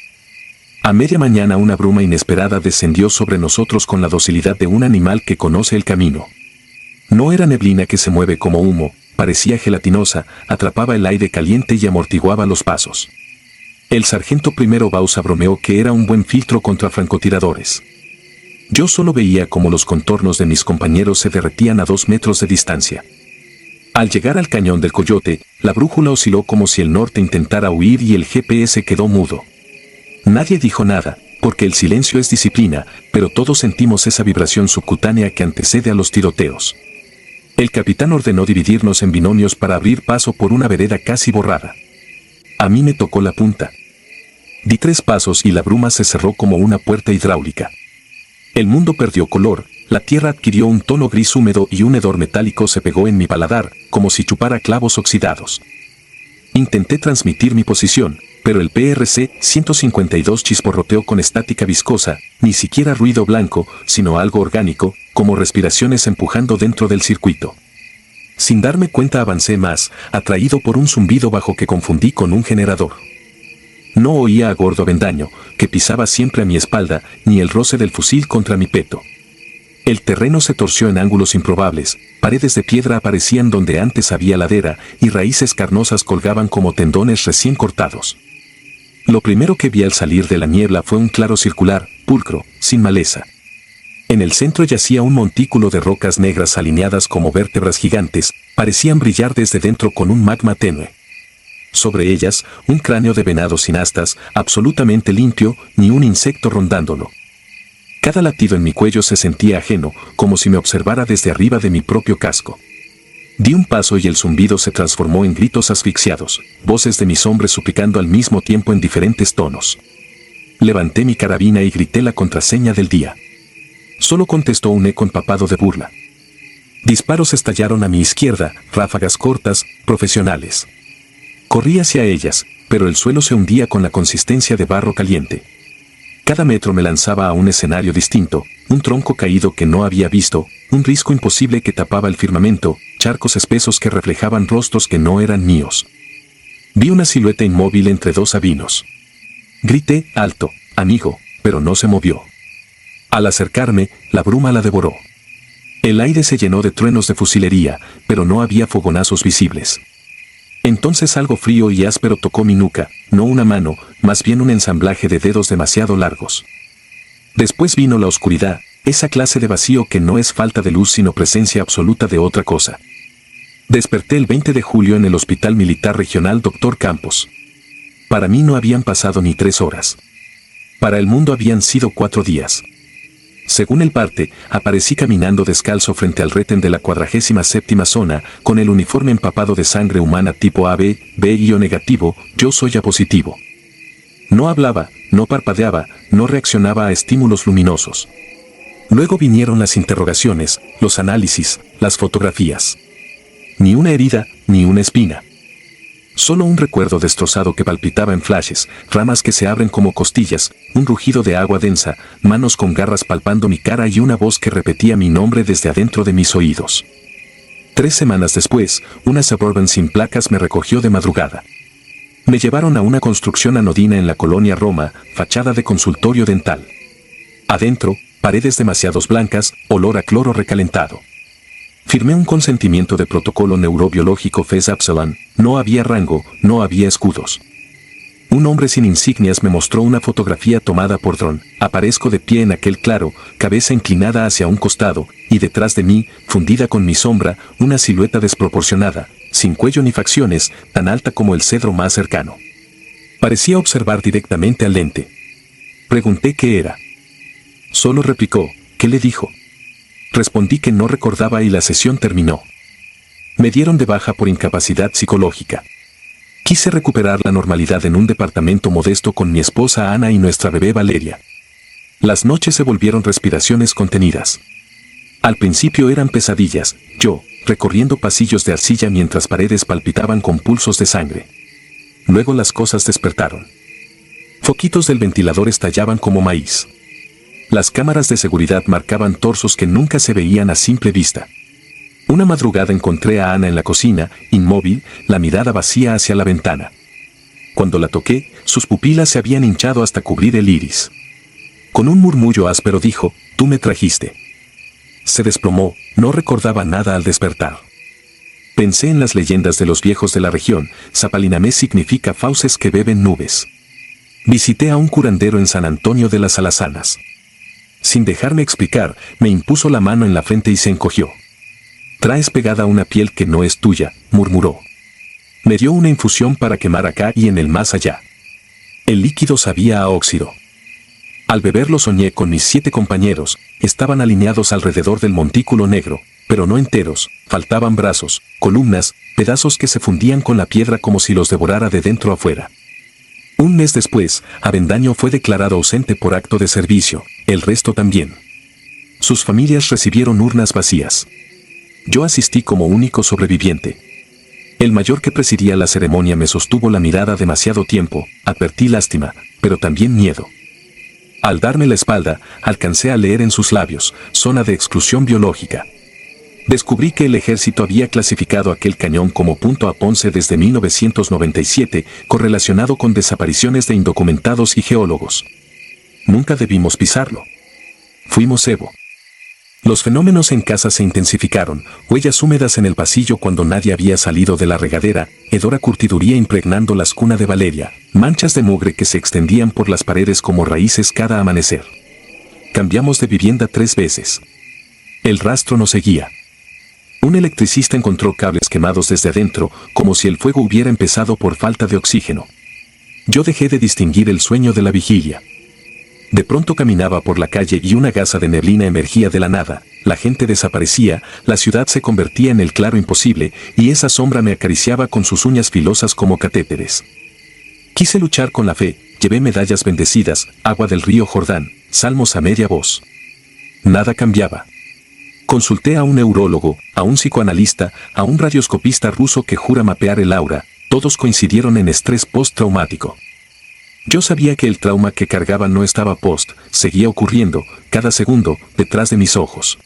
Speaker 1: A media mañana una bruma inesperada descendió sobre nosotros con la docilidad de un animal que conoce el camino. No era neblina que se mueve como humo, parecía gelatinosa, atrapaba el aire caliente y amortiguaba los pasos. El sargento primero Bausa bromeó que era un buen filtro contra francotiradores. Yo solo veía cómo los contornos de mis compañeros se derretían a 2 metros de distancia. Al llegar al cañón del Coyote, la brújula osciló como si el norte intentara huir y el GPS quedó mudo. Nadie dijo nada, porque el silencio es disciplina, pero todos sentimos esa vibración subcutánea que antecede a los tiroteos. El capitán ordenó dividirnos en binomios para abrir paso por una vereda casi borrada. A mí me tocó la punta. Di 3 pasos y la bruma se cerró como una puerta hidráulica. El mundo perdió color, la tierra adquirió un tono gris húmedo y un hedor metálico se pegó en mi paladar, como si chupara clavos oxidados. Intenté transmitir mi posición, pero el PRC-152 chisporroteó con estática viscosa, ni siquiera ruido blanco, sino algo orgánico, como respiraciones empujando dentro del circuito. Sin darme cuenta avancé más, atraído por un zumbido bajo que confundí con un generador. No oía a Gordo Avendaño, que pisaba siempre a mi espalda, ni el roce del fusil contra mi peto. El terreno se torció en ángulos improbables, paredes de piedra aparecían donde antes había ladera, y raíces carnosas colgaban como tendones recién cortados. Lo primero que vi al salir de la niebla fue un claro circular, pulcro, sin maleza. En el centro yacía un montículo de rocas negras alineadas como vértebras gigantes, parecían brillar desde dentro con un magma tenue. Sobre ellas, un cráneo de venado sin astas, absolutamente limpio, ni un insecto rondándolo. Cada latido en mi cuello se sentía ajeno, como si me observara desde arriba de mi propio casco. Di un paso y el zumbido se transformó en gritos asfixiados, voces de mis hombres suplicando al mismo tiempo en diferentes tonos. Levanté mi carabina y grité la contraseña del día. Solo contestó un eco empapado de burla. Disparos estallaron a mi izquierda, ráfagas cortas, profesionales. Corrí hacia ellas, pero el suelo se hundía con la consistencia de barro caliente. Cada metro me lanzaba a un escenario distinto, un tronco caído que no había visto, un risco imposible que tapaba el firmamento, charcos espesos que reflejaban rostros que no eran míos. Vi una silueta inmóvil entre 2 sabinos. Grité, alto, amigo, pero no se movió. Al acercarme, la bruma la devoró. El aire se llenó de truenos de fusilería, pero no había fogonazos visibles. Entonces algo frío y áspero tocó mi nuca, no una mano, más bien un ensamblaje de dedos demasiado largos. Después vino la oscuridad, esa clase de vacío que no es falta de luz sino presencia absoluta de otra cosa. Desperté el 20 de julio en el Hospital Militar Regional Dr. Campos. Para mí no habían pasado ni 3 horas. Para el mundo habían sido 4 días. Según el parte, aparecí caminando descalzo frente al retén de la 47ª zona, con el uniforme empapado de sangre humana tipo AB, B y O negativo, yo soy A positivo. No hablaba, no parpadeaba, no reaccionaba a estímulos luminosos. Luego vinieron las interrogaciones, los análisis, las fotografías. Ni una herida, ni una espina. Solo un recuerdo destrozado que palpitaba en flashes, ramas que se abren como costillas, un rugido de agua densa, manos con garras palpando mi cara y una voz que repetía mi nombre desde adentro de mis oídos. 3 semanas después, una Suburban sin placas me recogió de madrugada. Me llevaron a una construcción anodina en la colonia Roma, fachada de consultorio dental. Adentro, paredes demasiados blancas, olor a cloro recalentado. Firmé un consentimiento de protocolo neurobiológico FES Epsilon, no había rango, no había escudos. Un hombre sin insignias me mostró una fotografía tomada por dron. Aparezco de pie en aquel claro, cabeza inclinada hacia un costado, y detrás de mí, fundida con mi sombra, una silueta desproporcionada, sin cuello ni facciones, tan alta como el cedro más cercano. Parecía observar directamente al lente. Pregunté qué era. Solo replicó, ¿qué le dijo? Respondí que no recordaba y la sesión terminó. Me dieron de baja por incapacidad psicológica. Quise recuperar la normalidad en un departamento modesto con mi esposa Ana y nuestra bebé Valeria. Las noches se volvieron respiraciones contenidas. Al principio eran pesadillas, yo, recorriendo pasillos de arcilla mientras paredes palpitaban con pulsos de sangre. Luego las cosas despertaron. Foquitos del ventilador estallaban como maíz. Las cámaras de seguridad marcaban torsos que nunca se veían a simple vista. Una madrugada encontré a Ana en la cocina, inmóvil, la mirada vacía hacia la ventana. Cuando la toqué, sus pupilas se habían hinchado hasta cubrir el iris. Con un murmullo áspero dijo, «Tú me trajiste». Se desplomó, no recordaba nada al despertar. Pensé en las leyendas de los viejos de la región. Zapalinamé significa fauces que beben nubes. Visité a un curandero en San Antonio de las Alazanas. Sin dejarme explicar, me impuso la mano en la frente y se encogió. «Traes pegada una piel que no es tuya», murmuró. Me dio una infusión para quemar acá y en el más allá. El líquido sabía a óxido. Al beberlo soñé con mis 7 compañeros. Estaban alineados alrededor del montículo negro, pero no enteros. Faltaban brazos, columnas, pedazos que se fundían con la piedra como si los devorara de dentro a fuera. Un mes después, Avendaño fue declarado ausente por acto de servicio, el resto también. Sus familias recibieron urnas vacías. Yo asistí como único sobreviviente. El mayor que presidía la ceremonia me sostuvo la mirada demasiado tiempo. Advertí lástima, pero también miedo. Al darme la espalda, alcancé a leer en sus labios, zona de exclusión biológica. Descubrí que el ejército había clasificado aquel cañón como punto a Ponce desde 1997, correlacionado con desapariciones de indocumentados y geólogos. Nunca debimos pisarlo. Fuimos Evo. Los fenómenos en casa se intensificaron, huellas húmedas en el pasillo cuando nadie había salido de la regadera, hedor a curtiduría impregnando las cunas de Valeria, manchas de mugre que se extendían por las paredes como raíces cada amanecer. Cambiamos de vivienda 3 veces. El rastro nos seguía. Un electricista encontró cables quemados desde adentro, como si el fuego hubiera empezado por falta de oxígeno. Yo dejé de distinguir el sueño de la vigilia. De pronto caminaba por la calle y una gasa de neblina emergía de la nada, la gente desaparecía, la ciudad se convertía en el claro imposible, y esa sombra me acariciaba con sus uñas filosas como catéteres. Quise luchar con la fe, llevé medallas bendecidas, agua del río Jordán, salmos a media voz. Nada cambiaba. Consulté a un neurólogo, a un psicoanalista, a un radioscopista ruso que jura mapear el aura, todos coincidieron en estrés postraumático. Yo sabía que el trauma que cargaba no estaba seguía ocurriendo, cada segundo, detrás de mis ojos.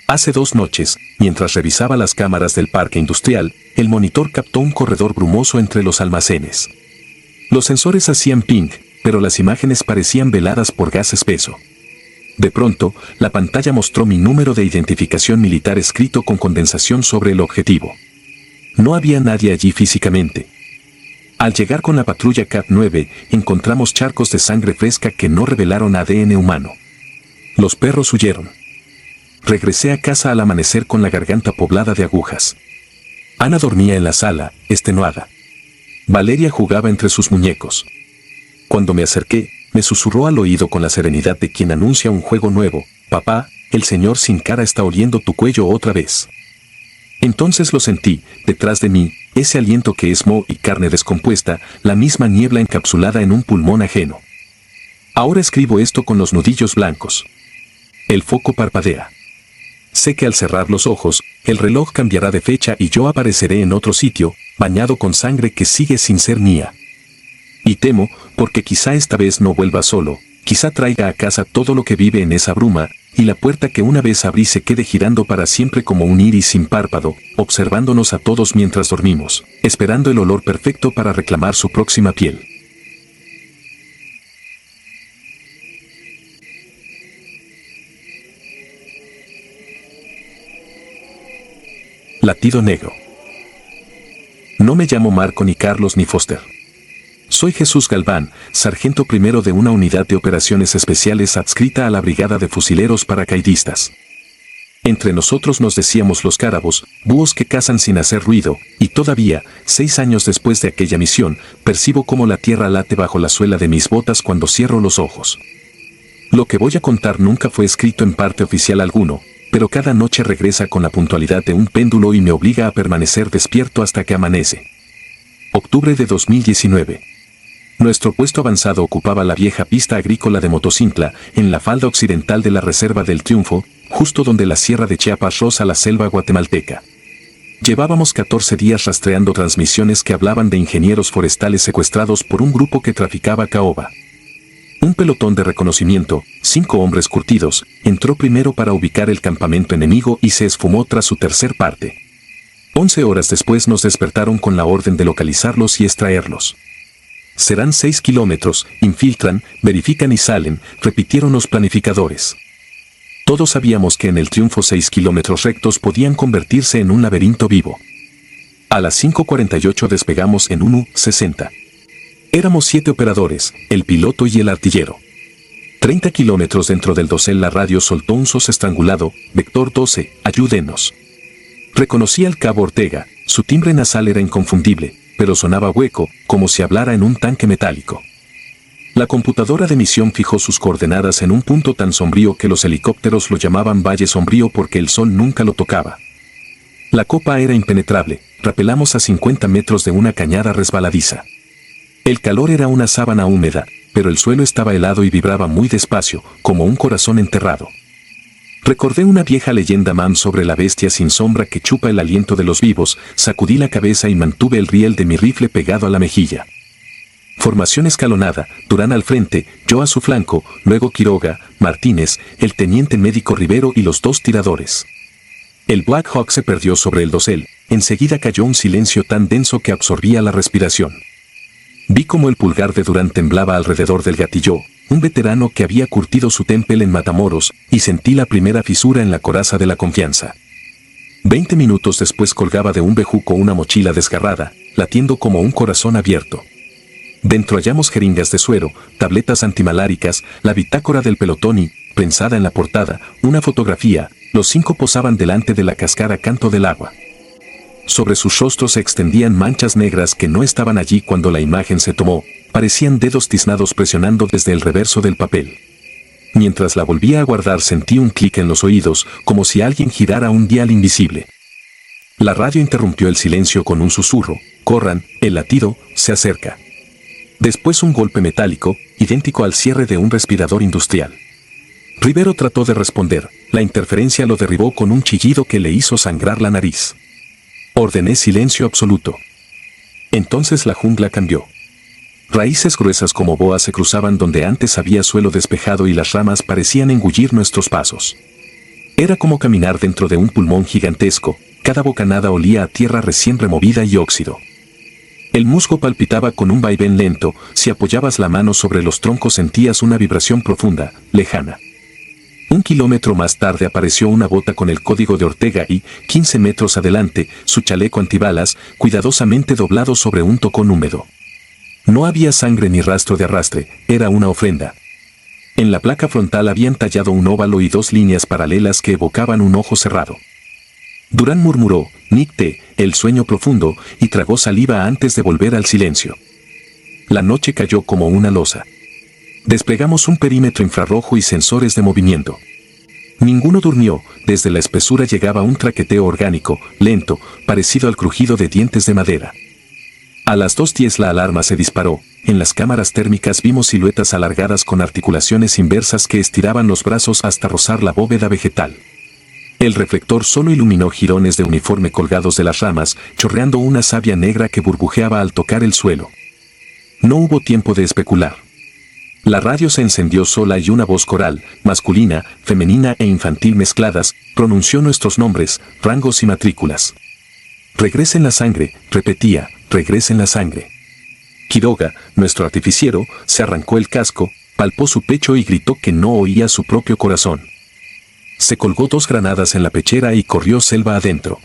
Speaker 1: Hace 2 noches, mientras revisaba las cámaras del parque industrial, el monitor captó un corredor brumoso entre los almacenes. Los sensores hacían ping, pero las imágenes parecían veladas por gas espeso. De pronto, la pantalla mostró mi número de identificación militar escrito con condensación sobre el objetivo. No había nadie allí físicamente. Al llegar con la patrulla CAT 9, encontramos charcos de sangre fresca que no revelaron ADN humano. Los perros huyeron. Regresé a casa al amanecer con la garganta poblada de agujas. Ana dormía en la sala, extenuada. Valeria jugaba entre sus muñecos. Cuando me acerqué, me susurró al oído con la serenidad de quien anuncia un juego nuevo: «Papá, el señor sin cara está oliendo tu cuello otra vez». Entonces lo sentí, detrás de mí, ese aliento que es moho y carne descompuesta, la misma niebla encapsulada en un pulmón ajeno. Ahora escribo esto con los nudillos blancos. El foco parpadea. Sé que al cerrar los ojos, el reloj cambiará de fecha y yo apareceré en otro sitio, bañado con sangre que sigue sin ser mía. Y temo, porque quizá esta vez no vuelva solo, quizá traiga a casa todo lo que vive en esa bruma, y la puerta que una vez abrí se quede girando para siempre como un iris sin párpado, observándonos a todos mientras dormimos, esperando el olor perfecto para reclamar su próxima piel. Latido negro. No me llamo Marco ni Carlos ni Foster. Soy Jesús Galván, sargento primero de una unidad de operaciones especiales adscrita a la Brigada de Fusileros Paracaidistas. Entre nosotros nos decíamos los cárabos, búhos que cazan sin hacer ruido, y todavía, 6 años después de aquella misión, percibo cómo la tierra late bajo la suela de mis botas cuando cierro los ojos. Lo que voy a contar nunca fue escrito en parte oficial alguno, pero cada noche regresa con la puntualidad de un péndulo y me obliga a permanecer despierto hasta que amanece. Octubre de 2019. Nuestro puesto avanzado ocupaba la vieja pista agrícola de Motocintla, en la falda occidental de la Reserva del Triunfo, justo donde la Sierra de Chiapas roza la selva guatemalteca. Llevábamos 14 días rastreando transmisiones que hablaban de ingenieros forestales secuestrados por un grupo que traficaba caoba. Un pelotón de reconocimiento, 5 hombres curtidos, entró primero para ubicar el campamento enemigo y se esfumó tras su tercer parte. 11 horas después nos despertaron con la orden de localizarlos y extraerlos. Serán 6 kilómetros, infiltran, verifican y salen, repitieron los planificadores. Todos sabíamos que en el triunfo 6 kilómetros rectos podían convertirse en un laberinto vivo. A las 5:48 despegamos en 1:60. Éramos 7 operadores, el piloto y el artillero. 30 kilómetros dentro del dosel la radio soltó un sos estrangulado, Vector 12, ayúdenos. Reconocí al cabo Ortega, su timbre nasal era inconfundible, pero sonaba hueco, como si hablara en un tanque metálico. La computadora de misión fijó sus coordenadas en un punto tan sombrío que los helicópteros lo llamaban Valle Sombrío porque el sol nunca lo tocaba. La copa era impenetrable, rapelamos a 50 metros de una cañada resbaladiza. El calor era una sábana húmeda, pero el suelo estaba helado y vibraba muy despacio, como un corazón enterrado. Recordé una vieja leyenda mam sobre la bestia sin sombra que chupa el aliento de los vivos, sacudí la cabeza y mantuve el riel de mi rifle pegado a la mejilla. Formación escalonada, Durán al frente, yo a su flanco, luego Quiroga, Martínez, el teniente médico Rivero y los 2 tiradores. El Black Hawk se perdió sobre el dosel, enseguida cayó un silencio tan denso que absorbía la respiración. Vi como el pulgar de Durán temblaba alrededor del gatillo, un veterano que había curtido su tempel en Matamoros, y sentí la primera fisura en la coraza de la confianza. 20 minutos después colgaba de un bejuco una mochila desgarrada, latiendo como un corazón abierto. Dentro hallamos jeringas de suero, tabletas antimaláricas, la bitácora del pelotón y, prensada en la portada, una fotografía. Los 5 posaban delante de la cascada Canto del Agua. Sobre sus rostros se extendían manchas negras que no estaban allí cuando la imagen se tomó, parecían dedos tiznados presionando desde el reverso del papel. Mientras la volvía a guardar sentí un clic en los oídos, como si alguien girara un dial invisible. La radio interrumpió el silencio con un susurro, corran, el latido, se acerca. Después un golpe metálico, idéntico al cierre de un respirador industrial. Rivero trató de responder, la interferencia lo derribó con un chillido que le hizo sangrar la nariz. Ordené silencio absoluto. Entonces la jungla cambió. Raíces gruesas como boas se cruzaban donde antes había suelo despejado y las ramas parecían engullir nuestros pasos. Era como caminar dentro de un pulmón gigantesco, cada bocanada olía a tierra recién removida y óxido. El musgo palpitaba con un vaivén lento, si apoyabas la mano sobre los troncos sentías una vibración profunda, lejana. 1 kilómetro más tarde apareció una bota con el código de Ortega y, 15 metros adelante, su chaleco antibalas, cuidadosamente doblado sobre un tocón húmedo. No había sangre ni rastro de arrastre, era una ofrenda. En la placa frontal habían tallado un óvalo y 2 líneas paralelas que evocaban un ojo cerrado. Durán murmuró, Nicte, el sueño profundo, y tragó saliva antes de volver al silencio. La noche cayó como una losa. Desplegamos un perímetro infrarrojo y sensores de movimiento. Ninguno durmió, desde la espesura llegaba un traqueteo orgánico, lento, parecido al crujido de dientes de madera. A las 2:10 la alarma se disparó, en las cámaras térmicas vimos siluetas alargadas con articulaciones inversas que estiraban los brazos hasta rozar la bóveda vegetal. El reflector solo iluminó jirones de uniforme colgados de las ramas, chorreando una savia negra que burbujeaba al tocar el suelo. No hubo tiempo de especular. La radio se encendió sola y una voz coral, masculina, femenina e infantil mezcladas, pronunció nuestros nombres, rangos y matrículas. Regresen la sangre, repetía, regresen la sangre. Quiroga, nuestro artificiero, se arrancó el casco, palpó su pecho y gritó que no oía su propio corazón. Se colgó 2 granadas en la pechera y corrió selva adentro.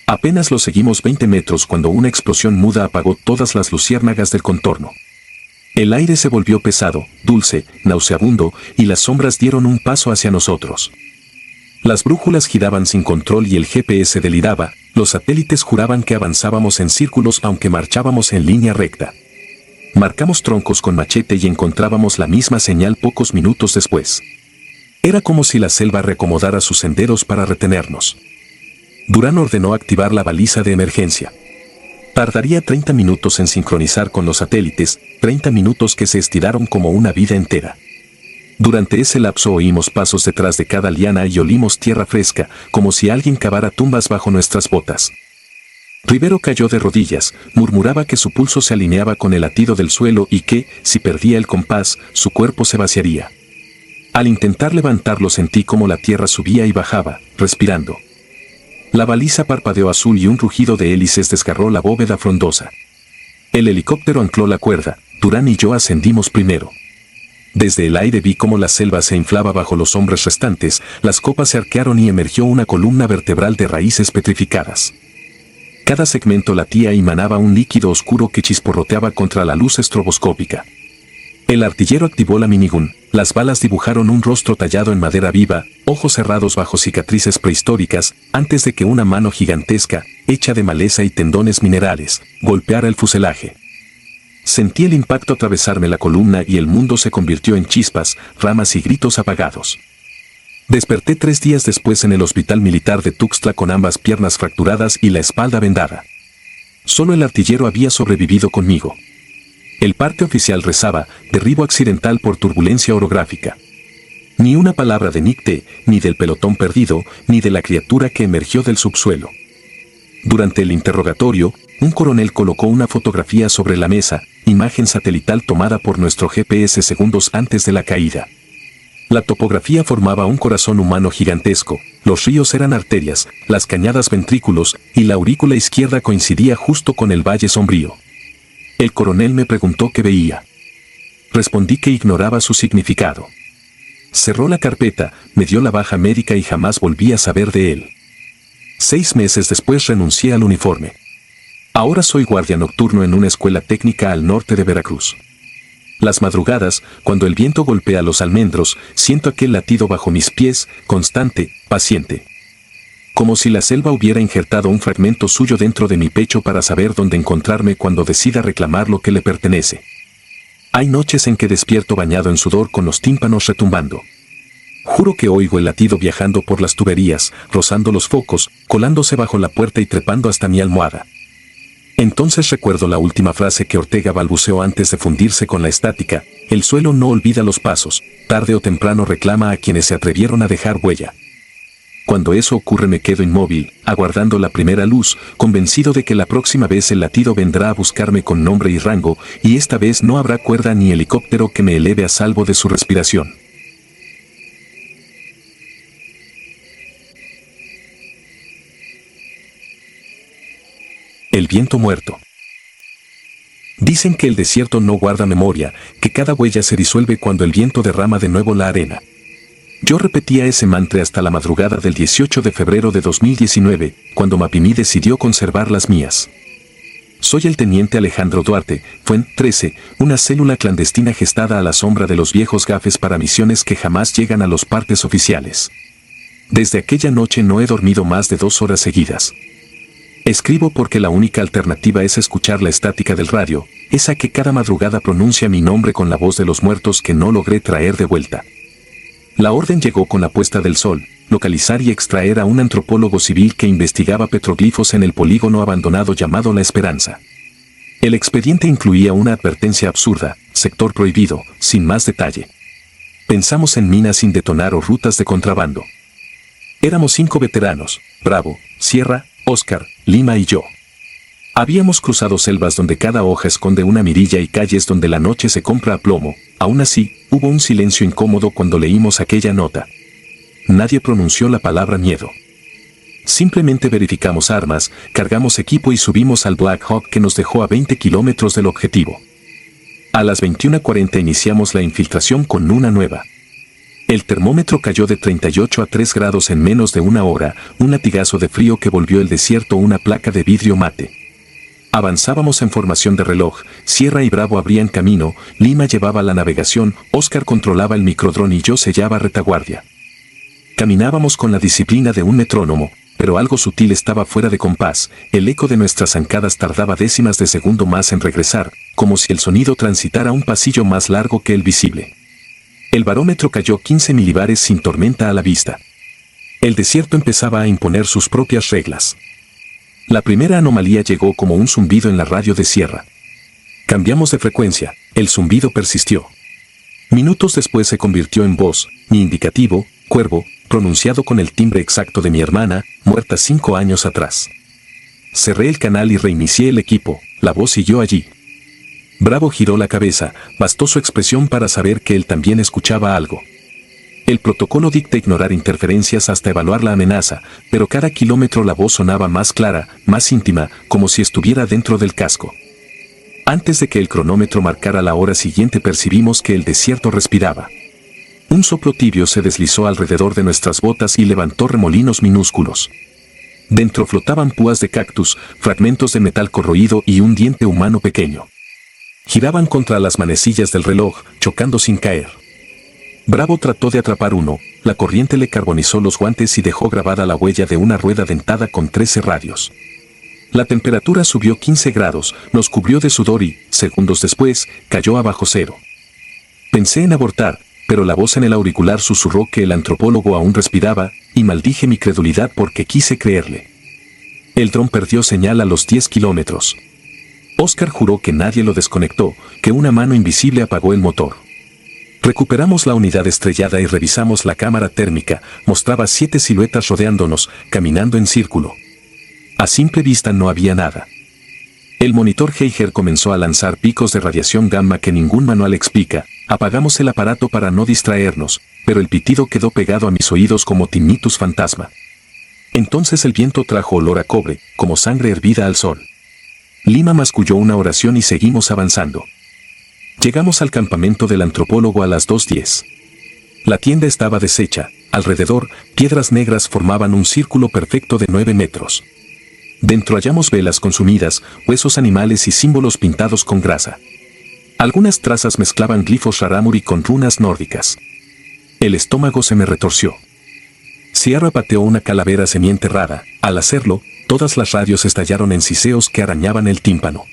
Speaker 1: Apenas lo seguimos 20 metros cuando una explosión muda apagó todas las luciérnagas del contorno. El aire se volvió pesado, dulce, nauseabundo, y las sombras dieron un paso hacia nosotros. Las brújulas giraban sin control y el GPS deliraba, los satélites juraban que avanzábamos en círculos aunque marchábamos en línea recta. Marcamos troncos con machete y encontrábamos la misma señal pocos minutos después. Era como si la selva reacomodara sus senderos para retenernos. Durán ordenó activar la baliza de emergencia. Tardaría 30 minutos en sincronizar con los satélites, 30 minutos que se estiraron como una vida entera. Durante ese lapso oímos pasos detrás de cada liana y olimos tierra fresca, como si alguien cavara tumbas bajo nuestras botas. Rivero cayó de rodillas, murmuraba que su pulso se alineaba con el latido del suelo y que, si perdía el compás, su cuerpo se vaciaría. Al intentar levantarlo sentí como la tierra subía y bajaba, respirando. La baliza parpadeó azul y un rugido de hélices desgarró la bóveda frondosa. El helicóptero ancló la cuerda, Turán y yo ascendimos primero. Desde el aire vi cómo la selva se inflaba bajo los hombres restantes, las copas se arquearon y emergió una columna vertebral de raíces petrificadas. Cada segmento latía y manaba un líquido oscuro que chisporroteaba contra la luz estroboscópica. El artillero activó la minigun, las balas dibujaron un rostro tallado en madera viva, ojos cerrados bajo cicatrices prehistóricas, antes de que una mano gigantesca, hecha de maleza y tendones minerales, golpeara el fuselaje. Sentí el impacto atravesarme la columna y el mundo se convirtió en chispas, ramas y gritos apagados. Desperté 3 días después en el hospital militar de Tuxtla con ambas piernas fracturadas y la espalda vendada. Solo el artillero había sobrevivido conmigo. El parte oficial rezaba, derribo accidental por turbulencia orográfica. Ni una palabra de Nicte, ni del pelotón perdido, ni de la criatura que emergió del subsuelo. Durante el interrogatorio, un coronel colocó una fotografía sobre la mesa, imagen satelital tomada por nuestro GPS segundos antes de la caída. La topografía formaba un corazón humano gigantesco, los ríos eran arterias, las cañadas ventrículos, y la aurícula izquierda coincidía justo con el valle sombrío. El coronel me preguntó qué veía. Respondí que ignoraba su significado. Cerró la carpeta, me dio la baja médica y jamás volví a saber de él. 6 meses después renuncié al uniforme. Ahora soy guardia nocturno en una escuela técnica al norte de Veracruz. Las madrugadas, cuando el viento golpea los almendros, siento aquel latido bajo mis pies, constante, paciente. Como si la selva hubiera injertado un fragmento suyo dentro de mi pecho para saber dónde encontrarme cuando decida reclamar lo que le pertenece. Hay noches en que despierto bañado en sudor con los tímpanos retumbando. Juro que oigo el latido viajando por las tuberías, rozando los focos, colándose bajo la puerta y trepando hasta mi almohada. Entonces recuerdo la última frase que Ortega balbuceó antes de fundirse con la estática: el suelo no olvida los pasos, tarde o temprano reclama a quienes se atrevieron a dejar huella. Cuando eso ocurre me quedo inmóvil, aguardando la primera luz, convencido de que la próxima vez el latido vendrá a buscarme con nombre y rango, y esta vez no habrá cuerda ni helicóptero que me eleve a salvo de su respiración. El viento muerto. Dicen que el desierto no guarda memoria, que cada huella se disuelve cuando el viento derrama de nuevo la arena. Yo repetía ese mantra hasta la madrugada del 18 de febrero de 2019, cuando Mapimí decidió conservar las mías. Soy el teniente Alejandro Duarte, Fuen 13, una célula clandestina gestada a la sombra de los viejos gafes para misiones que jamás llegan a los partes oficiales. Desde aquella noche no he dormido más de 2 horas seguidas. Escribo porque la única alternativa es escuchar la estática del radio, esa que cada madrugada pronuncia mi nombre con la voz de los muertos que no logré traer de vuelta. La orden llegó con la puesta del sol: localizar y extraer a un antropólogo civil que investigaba petroglifos en el polígono abandonado llamado La Esperanza. El expediente incluía una advertencia absurda: sector prohibido, sin más detalle. Pensamos en minas sin detonar o rutas de contrabando. Éramos 5 veteranos: Bravo, Sierra, Oscar, Lima y yo. Habíamos cruzado selvas donde cada hoja esconde una mirilla y calles donde la noche se compra a plomo. Aún así, hubo un silencio incómodo cuando leímos aquella nota. Nadie pronunció la palabra miedo. Simplemente verificamos armas, cargamos equipo y subimos al Black Hawk que nos dejó a 20 kilómetros del objetivo. A las 21:40 iniciamos la infiltración con una nueva. El termómetro cayó de 38 a 3 grados en menos de una hora, un latigazo de frío que volvió el desierto una placa de vidrio mate. Avanzábamos en formación de reloj: Sierra y Bravo abrían camino, Lima llevaba la navegación, Oscar controlaba el microdrón y yo sellaba retaguardia. Caminábamos con la disciplina de un metrónomo, pero algo sutil estaba fuera de compás: el eco de nuestras zancadas tardaba décimas de segundo más en regresar, como si el sonido transitara un pasillo más largo que el visible. El barómetro cayó 15 milibares sin tormenta a la vista. El desierto empezaba a imponer sus propias reglas. La primera anomalía llegó como un zumbido en la radio de Sierra. Cambiamos de frecuencia, el zumbido persistió. Minutos después se convirtió en voz, mi indicativo: Cuervo, pronunciado con el timbre exacto de mi hermana, muerta 5 años atrás. Cerré el canal y reinicié el equipo, la voz siguió allí. Bravo giró la cabeza, bastó su expresión para saber que él también escuchaba algo. El protocolo dicta ignorar interferencias hasta evaluar la amenaza, pero cada kilómetro la voz sonaba más clara, más íntima, como si estuviera dentro del casco. Antes de que el cronómetro marcara la hora siguiente percibimos que el desierto respiraba. Un soplo tibio se deslizó alrededor de nuestras botas y levantó remolinos minúsculos. Dentro flotaban púas de cactus, fragmentos de metal corroído y un diente humano pequeño. Giraban contra las manecillas del reloj, chocando sin caer. Bravo trató de atrapar uno, la corriente le carbonizó los guantes y dejó grabada la huella de una rueda dentada con 13 radios. La temperatura subió 15 grados, nos cubrió de sudor y, segundos después, cayó a bajo cero. Pensé en abortar, pero la voz en el auricular susurró que el antropólogo aún respiraba, y maldije mi credulidad porque quise creerle. El dron perdió señal a los 10 kilómetros. Oscar juró que nadie lo desconectó, que una mano invisible apagó el motor. Recuperamos la unidad estrellada y revisamos la cámara térmica, mostraba 7 siluetas rodeándonos, caminando en círculo. A simple vista no había nada. El monitor Geiger comenzó a lanzar picos de radiación gamma que ningún manual explica. Apagamos el aparato para no distraernos, pero el pitido quedó pegado a mis oídos como tinnitus fantasma. Entonces el viento trajo olor a cobre, como sangre hervida al sol. Lima masculló una oración y seguimos avanzando. Llegamos al campamento del antropólogo a las 2:10. La tienda estaba deshecha, alrededor, piedras negras formaban un círculo perfecto de 9 metros. Dentro hallamos velas consumidas, huesos animales y símbolos pintados con grasa. Algunas trazas mezclaban glifos rarámuri con runas nórdicas. El estómago se me retorció. Sierra pateó una calavera semienterrada. Al hacerlo, todas las radios estallaron en siseos que arañaban el tímpano.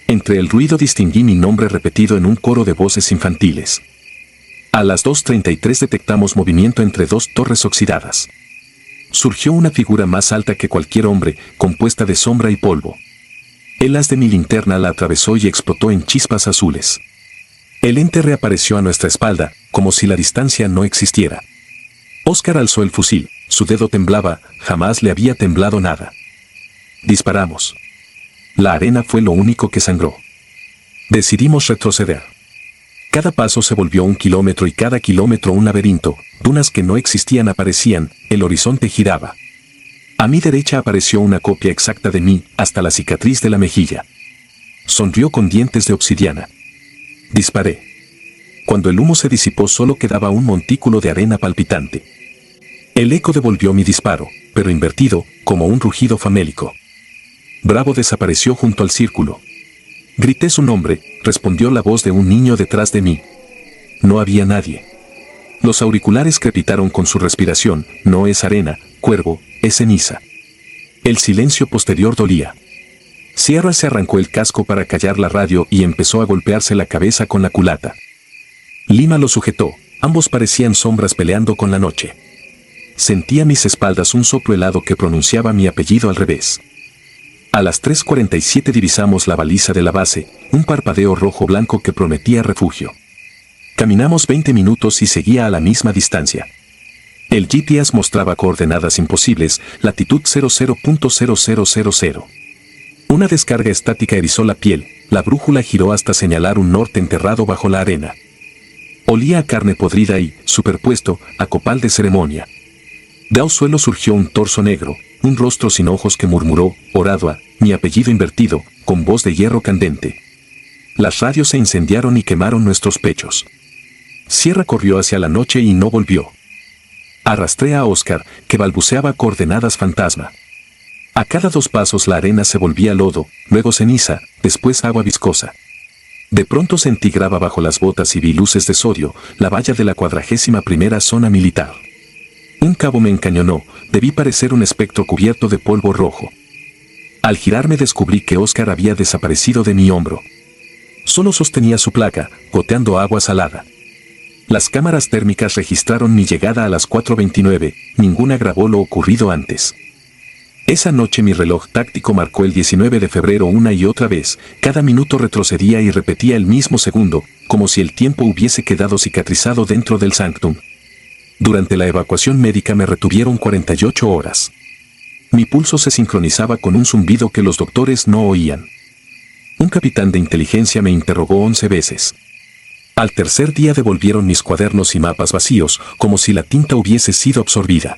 Speaker 1: Entre el ruido distinguí mi nombre repetido en un coro de voces infantiles. A las 2:33 detectamos movimiento entre 2 torres oxidadas. Surgió una figura más alta que cualquier hombre, compuesta de sombra y polvo. El haz de mi linterna la atravesó y explotó en chispas azules. El ente reapareció a nuestra espalda, como si la distancia no existiera. Oscar alzó el fusil, su dedo temblaba, jamás le había temblado nada. Disparamos. La arena fue lo único que sangró. Decidimos retroceder. Cada paso se volvió 1 kilómetro y cada kilómetro un laberinto, dunas que no existían aparecían, el horizonte giraba. A mi derecha apareció una copia exacta de mí, hasta la cicatriz de la mejilla. Sonrió con dientes de obsidiana. Disparé. Cuando el humo se disipó solo quedaba un montículo de arena palpitante. El eco devolvió mi disparo, pero invertido, como un rugido famélico. Bravo desapareció junto al círculo. Grité su nombre, respondió la voz de un niño detrás de mí. No había nadie. Los auriculares crepitaron con su respiración, no es arena, cuervo, es ceniza. El silencio posterior dolía. Sierra se arrancó el casco para callar la radio y empezó a golpearse la cabeza con la culata. Lima lo sujetó, ambos parecían sombras peleando con la noche. Sentía a mis espaldas un soplo helado que pronunciaba mi apellido al revés. A las 3:47 divisamos la baliza de la base, un parpadeo rojo-blanco que prometía refugio. Caminamos 20 minutos y seguía a la misma distancia. El GPS mostraba coordenadas imposibles, latitud 00.0000. Una descarga estática erizó la piel, la brújula giró hasta señalar un norte enterrado bajo la arena. Olía a carne podrida y, superpuesto, a copal de ceremonia. De un suelo surgió un torso negro, un rostro sin ojos que murmuró, Oradua, mi apellido invertido, con voz de hierro candente. Las radios se incendiaron y quemaron nuestros pechos. Sierra corrió hacia la noche y no volvió. Arrastré a Oscar, que balbuceaba coordenadas fantasma. A cada 2 pasos la arena se volvía lodo, luego ceniza, después agua viscosa. De pronto sentí grava bajo las botas y vi luces de sodio, la valla de la 41ª zona militar. Un cabo me encañonó, debí parecer un espectro cubierto de polvo rojo. Al girarme descubrí que Oscar había desaparecido de mi hombro. Solo sostenía su placa, goteando agua salada. Las cámaras térmicas registraron mi llegada a las 4:29, ninguna grabó lo ocurrido antes. Esa noche mi reloj táctico marcó el 19 de febrero una y otra vez, cada minuto retrocedía y repetía el mismo segundo, como si el tiempo hubiese quedado cicatrizado dentro del sanctum. Durante la evacuación médica me retuvieron 48 horas. Mi pulso se sincronizaba con un zumbido que los doctores no oían. Un capitán de inteligencia me interrogó 11 veces. Al tercer día devolvieron mis cuadernos y mapas vacíos, como si la tinta hubiese sido absorbida.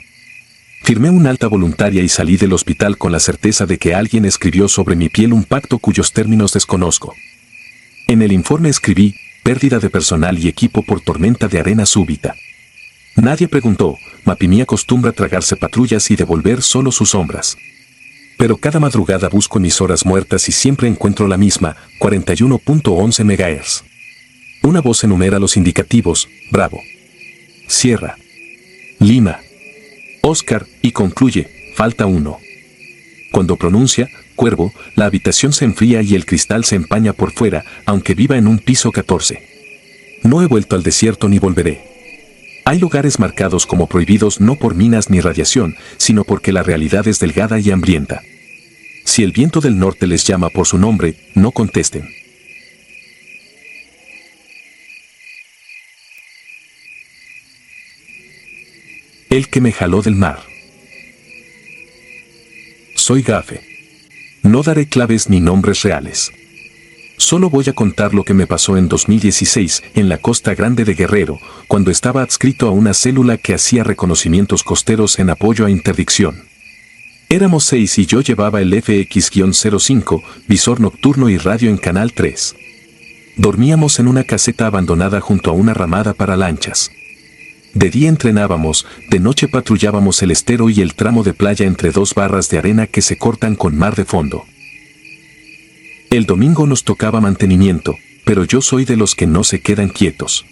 Speaker 1: Firmé un alta voluntaria y salí del hospital con la certeza de que alguien escribió sobre mi piel un pacto cuyos términos desconozco. En el informe escribí, pérdida de personal y equipo por tormenta de arena súbita. Nadie preguntó, Mapimí acostumbra tragarse patrullas y devolver solo sus sombras. Pero cada madrugada busco emisoras muertas y siempre encuentro la misma, 41.11 MHz. Una voz enumera los indicativos, Bravo, Sierra, Lima, Oscar, y concluye, falta uno. Cuando pronuncia, Cuervo, la habitación se enfría y el cristal se empaña por fuera, aunque viva en un piso 14. No he vuelto al desierto ni volveré. Hay lugares marcados como prohibidos no por minas ni radiación, sino porque la realidad es delgada y hambrienta. Si el viento del norte les llama por su nombre, no contesten. El que me jaló del mar. Soy Gafe. No daré claves ni nombres reales. Solo voy a contar lo que me pasó en 2016 en la Costa Grande de Guerrero, cuando estaba adscrito a una célula que hacía reconocimientos costeros en apoyo a interdicción. Éramos 6 y yo llevaba el FX-05, visor nocturno y radio en Canal 3. Dormíamos en una caseta abandonada junto a una ramada para lanchas. De día entrenábamos, de noche patrullábamos el estero y el tramo de playa entre dos barras de arena que se cortan con mar de fondo. El domingo nos tocaba mantenimiento, pero yo soy de los que no se quedan quietos.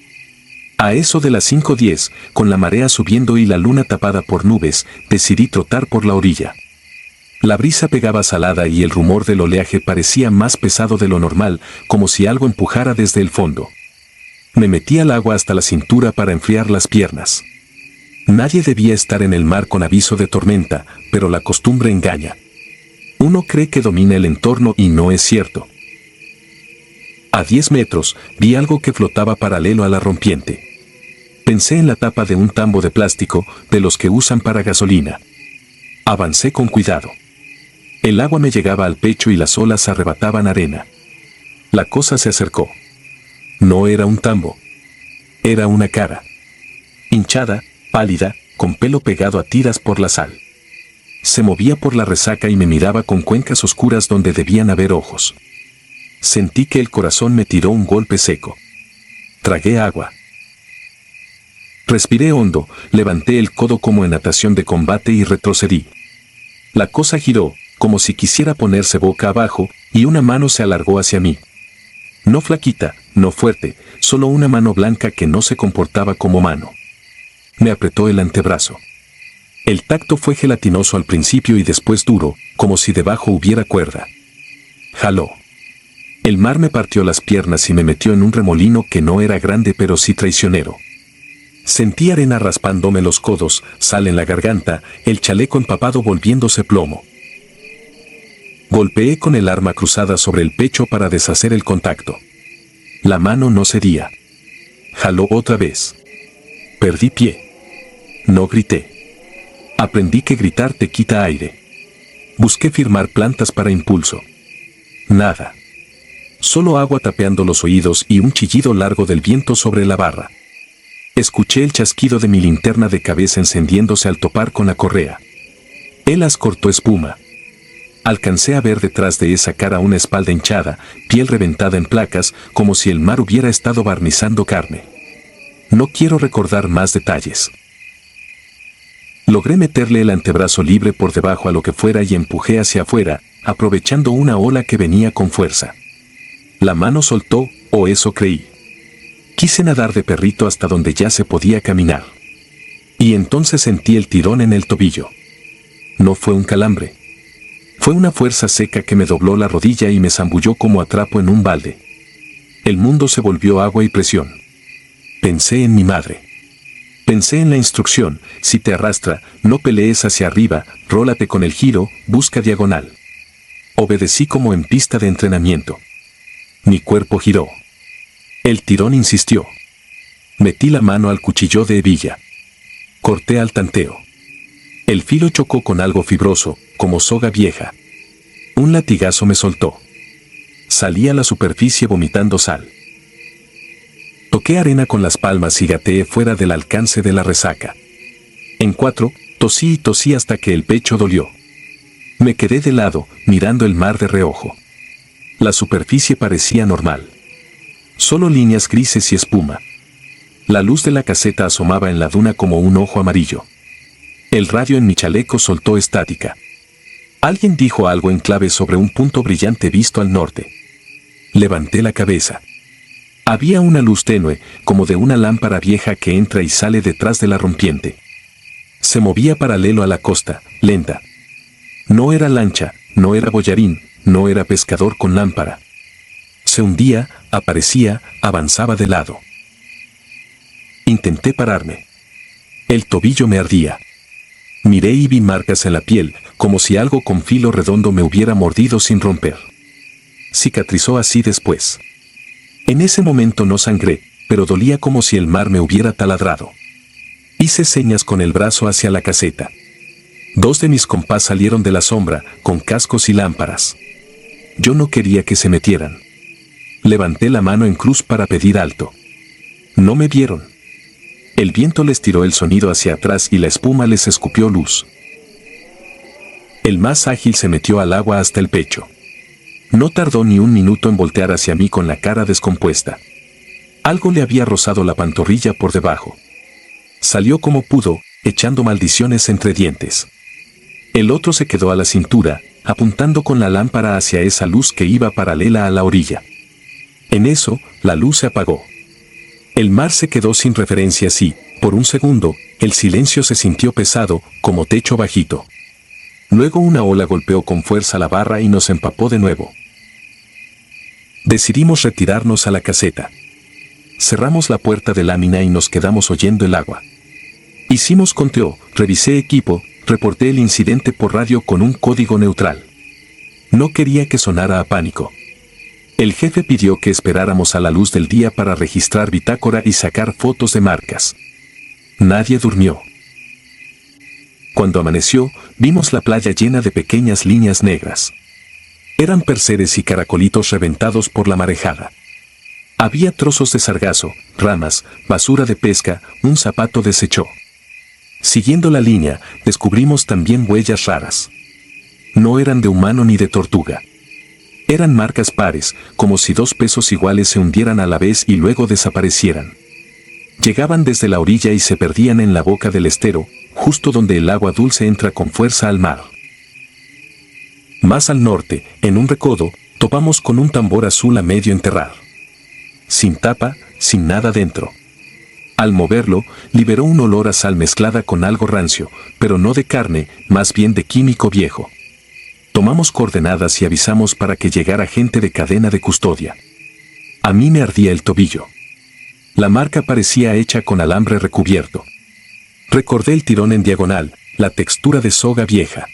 Speaker 1: A eso de las 5:10, con la marea subiendo y la luna tapada por nubes, decidí trotar por la orilla. La brisa pegaba salada y el rumor del oleaje parecía más pesado de lo normal, como si algo empujara desde el fondo. Me metí al agua hasta la cintura para enfriar las piernas. Nadie debía estar en el mar con aviso de tormenta, pero la costumbre engaña. Uno cree que domina el entorno y no es cierto. A 10 metros, vi algo que flotaba paralelo a la rompiente. Pensé en la tapa de un tambo de plástico, de los que usan para gasolina. Avancé con cuidado. El agua me llegaba al pecho y las olas arrebataban arena. La cosa se acercó. No era un tambo. Era una cara. Hinchada, pálida, con pelo pegado a tiras por la sal. Se movía por la resaca y me miraba con cuencas oscuras donde debían haber ojos. Sentí que el corazón me tiró un golpe seco. Tragué agua. Respiré hondo, levanté el codo como en natación de combate y retrocedí. La cosa giró, como si quisiera ponerse boca abajo, y una mano se alargó hacia mí. No flaquita, no fuerte, solo una mano blanca que no se comportaba como mano. Me apretó el antebrazo. El tacto fue gelatinoso al principio y después duro, como si debajo hubiera cuerda. Jaló. El mar me partió las piernas y me metió en un remolino que no era grande pero sí traicionero. Sentí arena raspándome los codos, sal en la garganta, el chaleco empapado volviéndose plomo. Golpeé con el arma cruzada sobre el pecho para deshacer el contacto. La mano no cedía. Jaló otra vez. Perdí pie. No grité. Aprendí que gritar te quita aire. Busqué firmar plantas para impulso. Nada. Solo agua tapeando los oídos y un chillido largo del viento sobre la barra. Escuché el chasquido de mi linterna de cabeza encendiéndose al topar con la correa. Elas cortó espuma. Alcancé a ver detrás de esa cara una espalda hinchada, piel reventada en placas, como si el mar hubiera estado barnizando carne. No quiero recordar más detalles. Logré meterle el antebrazo libre por debajo a lo que fuera y empujé hacia afuera, aprovechando una ola que venía con fuerza. La mano soltó, o eso creí. Quise nadar de perrito hasta donde ya se podía caminar. Y entonces sentí el tirón en el tobillo. No fue un calambre. Fue una fuerza seca que me dobló la rodilla y me zambulló como a trapo en un balde. El mundo se volvió agua y presión. Pensé en mi madre. Pensé en la instrucción, si te arrastra, no pelees hacia arriba, rólate con el giro, busca diagonal. Obedecí como en pista de entrenamiento. Mi cuerpo giró. El tirón insistió. Metí la mano al cuchillo de hebilla. Corté al tanteo. El filo chocó con algo fibroso, como soga vieja. Un latigazo me soltó. Salí a la superficie vomitando sal. Toqué arena con las palmas y gateé fuera del alcance de la resaca. En 4, tosí y tosí hasta que el pecho dolió. Me quedé de lado, mirando el mar de reojo. La superficie parecía normal. Solo líneas grises y espuma. La luz de la caseta asomaba en la duna como un ojo amarillo. El radio en mi chaleco soltó estática. Alguien dijo algo en clave sobre un punto brillante visto al norte. Levanté la cabeza. Había una luz tenue, como de una lámpara vieja que entra y sale detrás de la rompiente. Se movía paralelo a la costa, lenta. No era lancha, no era boyarín, no era pescador con lámpara. Se hundía, aparecía, avanzaba de lado. Intenté pararme. El tobillo me ardía. Miré y vi marcas en la piel, como si algo con filo redondo me hubiera mordido sin romper. Cicatrizó así después. En ese momento no sangré, pero dolía como si el mar me hubiera taladrado. Hice señas con el brazo hacia la caseta. 2 de mis compás salieron de la sombra, con cascos y lámparas. Yo no quería que se metieran. Levanté la mano en cruz para pedir alto. No me vieron. El viento les tiró el sonido hacia atrás y la espuma les escupió luz. El más ágil se metió al agua hasta el pecho. No tardó ni un minuto en voltear hacia mí con la cara descompuesta. Algo le había rozado la pantorrilla por debajo. Salió como pudo, echando maldiciones entre dientes. El otro se quedó a la cintura, apuntando con la lámpara hacia esa luz que iba paralela a la orilla. En eso, la luz se apagó. El mar se quedó sin referencias y, por un segundo, el silencio se sintió pesado, como techo bajito. Luego una ola golpeó con fuerza la barra y nos empapó de nuevo. Decidimos retirarnos a la caseta. Cerramos la puerta de lámina y nos quedamos oyendo el agua. Hicimos conteo, revisé equipo, reporté el incidente por radio con un código neutral. No quería que sonara a pánico. El jefe pidió que esperáramos a la luz del día para registrar bitácora y sacar fotos de marcas. Nadie durmió. Cuando amaneció, vimos la playa llena de pequeñas líneas negras. Eran percebes y caracolitos reventados por la marejada. Había trozos de sargazo, ramas, basura de pesca, un zapato deshecho. Siguiendo la línea, descubrimos también huellas raras. No eran de humano ni de tortuga. Eran marcas pares, como si 2 pesos iguales se hundieran a la vez y luego desaparecieran. Llegaban desde la orilla y se perdían en la boca del estero, justo donde el agua dulce entra con fuerza al mar. Más al norte, en un recodo, topamos con un tambor azul a medio enterrar. Sin tapa, sin nada dentro. Al moverlo, liberó un olor a sal mezclada con algo rancio, pero no de carne, más bien de químico viejo. Tomamos coordenadas y avisamos para que llegara gente de cadena de custodia. A mí me ardía el tobillo. La marca parecía hecha con alambre recubierto. Recordé el tirón en diagonal, la textura de soga vieja.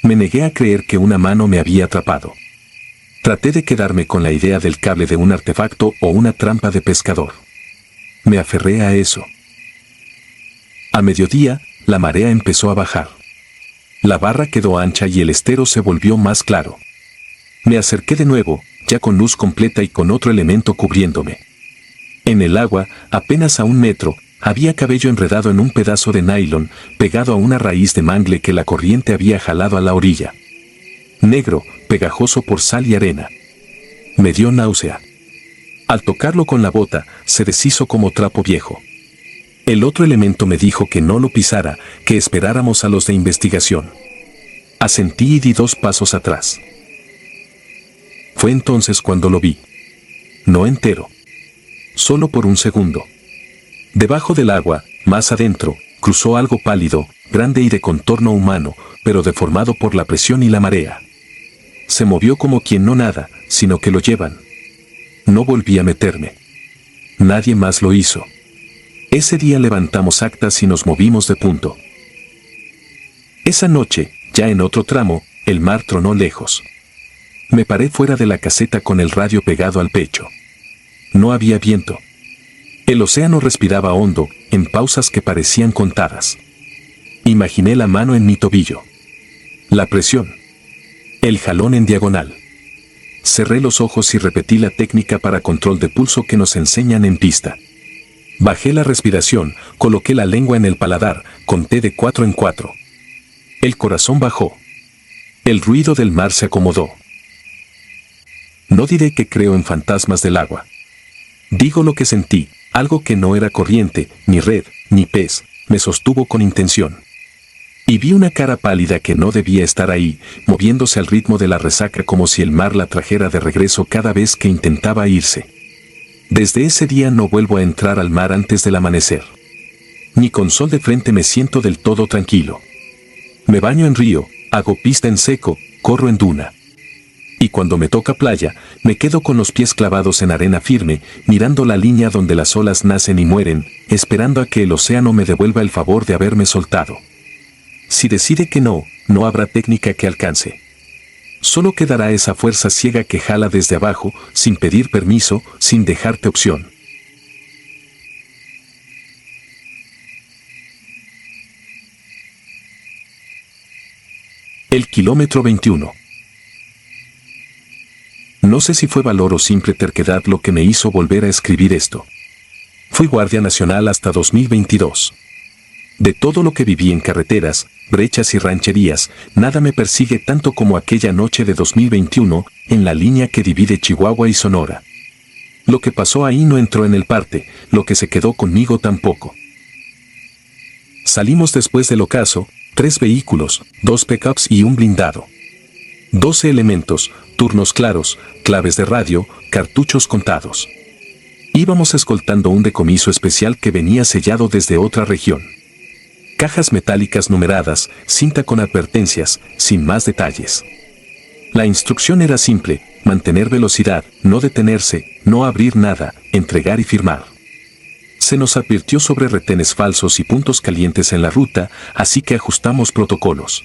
Speaker 1: Me negué a creer que una mano me había atrapado. Traté de quedarme con la idea del cable de un artefacto o una trampa de pescador. Me aferré a eso. A mediodía, la marea empezó a bajar. La barra quedó ancha y el estero se volvió más claro. Me acerqué de nuevo, ya con luz completa y con otro elemento cubriéndome. En el agua, apenas a 1 metro, había cabello enredado en un pedazo de nylon, pegado a una raíz de mangle que la corriente había jalado a la orilla. Negro, pegajoso por sal y arena. Me dio náusea. Al tocarlo con la bota, se deshizo como trapo viejo. El otro elemento me dijo que no lo pisara, que esperáramos a los de investigación. Asentí y di 2 pasos atrás. Fue entonces cuando lo vi. No entero. Solo por un segundo. Debajo del agua, más adentro, cruzó algo pálido, grande y de contorno humano, pero deformado por la presión y la marea. Se movió como quien no nada, sino que lo llevan. No volví a meterme. Nadie más lo hizo. Ese día levantamos actas y nos movimos de punto. Esa noche, ya en otro tramo, el mar tronó lejos. Me paré fuera de la caseta con el radio pegado al pecho. No había viento. El océano respiraba hondo, en pausas que parecían contadas. Imaginé la mano en mi tobillo. La presión. El jalón en diagonal. Cerré los ojos y repetí la técnica para control de pulso que nos enseñan en pista. Bajé la respiración, coloqué la lengua en el paladar, conté de 4 en 4. El corazón bajó. El ruido del mar se acomodó. No diré que creo en fantasmas del agua. Digo lo que sentí, algo que no era corriente, ni red, ni pez, me sostuvo con intención. Y vi una cara pálida que no debía estar ahí, moviéndose al ritmo de la resaca como si el mar la trajera de regreso cada vez que intentaba irse. Desde ese día no vuelvo a entrar al mar antes del amanecer. Ni con sol de frente me siento del todo tranquilo. Me baño en río, hago pista en seco, corro en duna. Y cuando me toca playa, me quedo con los pies clavados en arena firme, mirando la línea donde las olas nacen y mueren, esperando a que el océano me devuelva el favor de haberme soltado. Si decide que no, no habrá técnica que alcance. Solo quedará esa fuerza ciega que jala desde abajo, sin pedir permiso, sin dejarte opción. El kilómetro 21. No sé si fue valor o simple terquedad lo que me hizo volver a escribir esto. Fui guardia nacional hasta 2022. De todo lo que viví en carreteras, brechas y rancherías, nada me persigue tanto como aquella noche de 2021, en la línea que divide Chihuahua y Sonora. Lo que pasó ahí no entró en el parte, lo que se quedó conmigo tampoco. Salimos después del ocaso, 3 vehículos, 2 pickups y un blindado. 12 elementos, turnos claros, claves de radio, cartuchos contados. Íbamos escoltando un decomiso especial que venía sellado desde otra región. Cajas metálicas numeradas, cinta con advertencias, sin más detalles. La instrucción era simple: mantener velocidad, no detenerse, no abrir nada, entregar y firmar. Se nos advirtió sobre retenes falsos y puntos calientes en la ruta, así que ajustamos protocolos.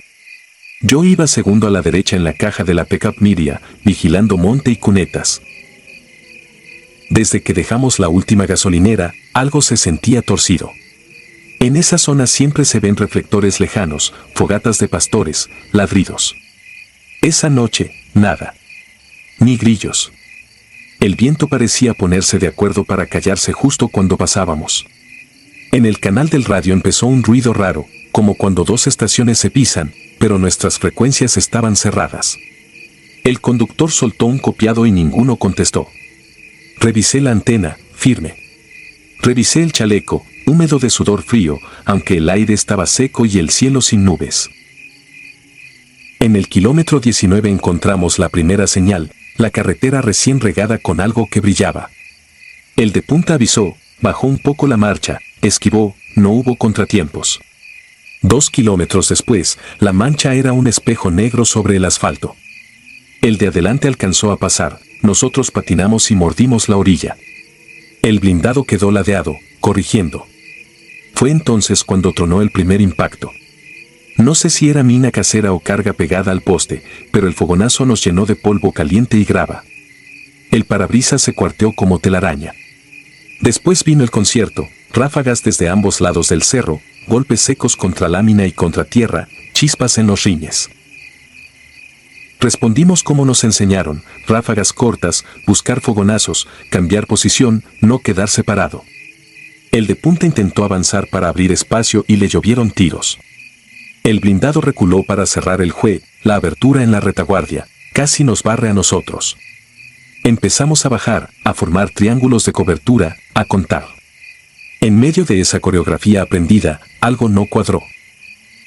Speaker 1: Yo iba segundo a la derecha en la caja de la pickup Miria, vigilando monte y cunetas. Desde que dejamos la última gasolinera, algo se sentía torcido. En esa zona siempre se ven reflectores lejanos, fogatas de pastores, ladridos. Esa noche, nada. Ni grillos. El viento parecía ponerse de acuerdo para callarse justo cuando pasábamos. En el canal del radio empezó un ruido raro, como cuando 2 estaciones se pisan, pero nuestras frecuencias estaban cerradas. El conductor soltó un copiado y ninguno contestó. Revisé la antena, firme. Revisé el chaleco, húmedo de sudor frío, aunque el aire estaba seco y el cielo sin nubes. En el kilómetro 19 encontramos la primera señal, la carretera recién regada con algo que brillaba. El de punta avisó, bajó un poco la marcha, esquivó, no hubo contratiempos. 2 kilómetros después, la mancha era un espejo negro sobre el asfalto. El de adelante alcanzó a pasar, nosotros patinamos y mordimos la orilla. El blindado quedó ladeado, corrigiendo. Fue entonces cuando tronó el primer impacto. No sé si era mina casera o carga pegada al poste, pero el fogonazo nos llenó de polvo caliente y grava. El parabrisas se cuarteó como telaraña. Después vino el concierto, ráfagas desde ambos lados del cerro, golpes secos contra lámina y contra tierra, chispas en los rines. Respondimos como nos enseñaron, ráfagas cortas, buscar fogonazos, cambiar posición, no quedar separado. El de punta intentó avanzar para abrir espacio y le llovieron tiros. El blindado reculó para cerrar el jue, la abertura en la retaguardia, casi nos barre a nosotros. Empezamos a bajar, a formar triángulos de cobertura, a contar. En medio de esa coreografía aprendida, algo no cuadró.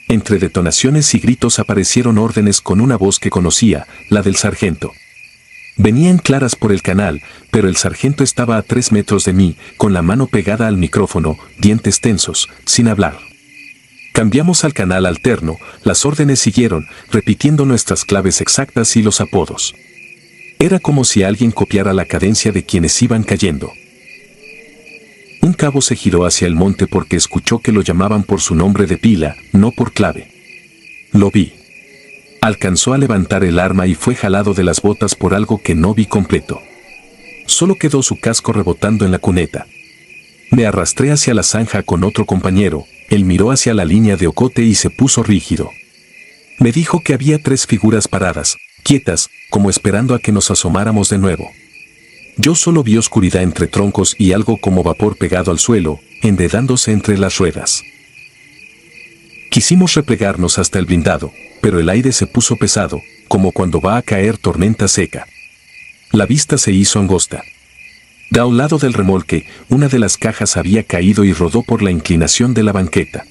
Speaker 1: Entre detonaciones y gritos aparecieron órdenes con una voz que conocía, la del sargento. Venían claras por el canal, pero el sargento estaba a 3 metros de mí, con la mano pegada al micrófono, dientes tensos, sin hablar. Cambiamos al canal alterno, las órdenes siguieron, repitiendo nuestras claves exactas y los apodos. Era como si alguien copiara la cadencia de quienes iban cayendo. Un cabo se giró hacia el monte porque escuchó que lo llamaban por su nombre de pila, no por clave. Lo vi. Alcanzó a levantar el arma y fue jalado de las botas por algo que no vi completo. Solo quedó su casco rebotando en la cuneta. Me arrastré hacia la zanja con otro compañero, él miró hacia la línea de ocote y se puso rígido. Me dijo que había 3 figuras paradas, quietas, como esperando a que nos asomáramos de nuevo. Yo solo vi oscuridad entre troncos y algo como vapor pegado al suelo, enredándose entre las ruedas. Quisimos replegarnos hasta el blindado, pero el aire se puso pesado, como cuando va a caer tormenta seca. La vista se hizo angosta. De a un lado del remolque, una de las cajas había caído y rodó por la inclinación de la banqueta.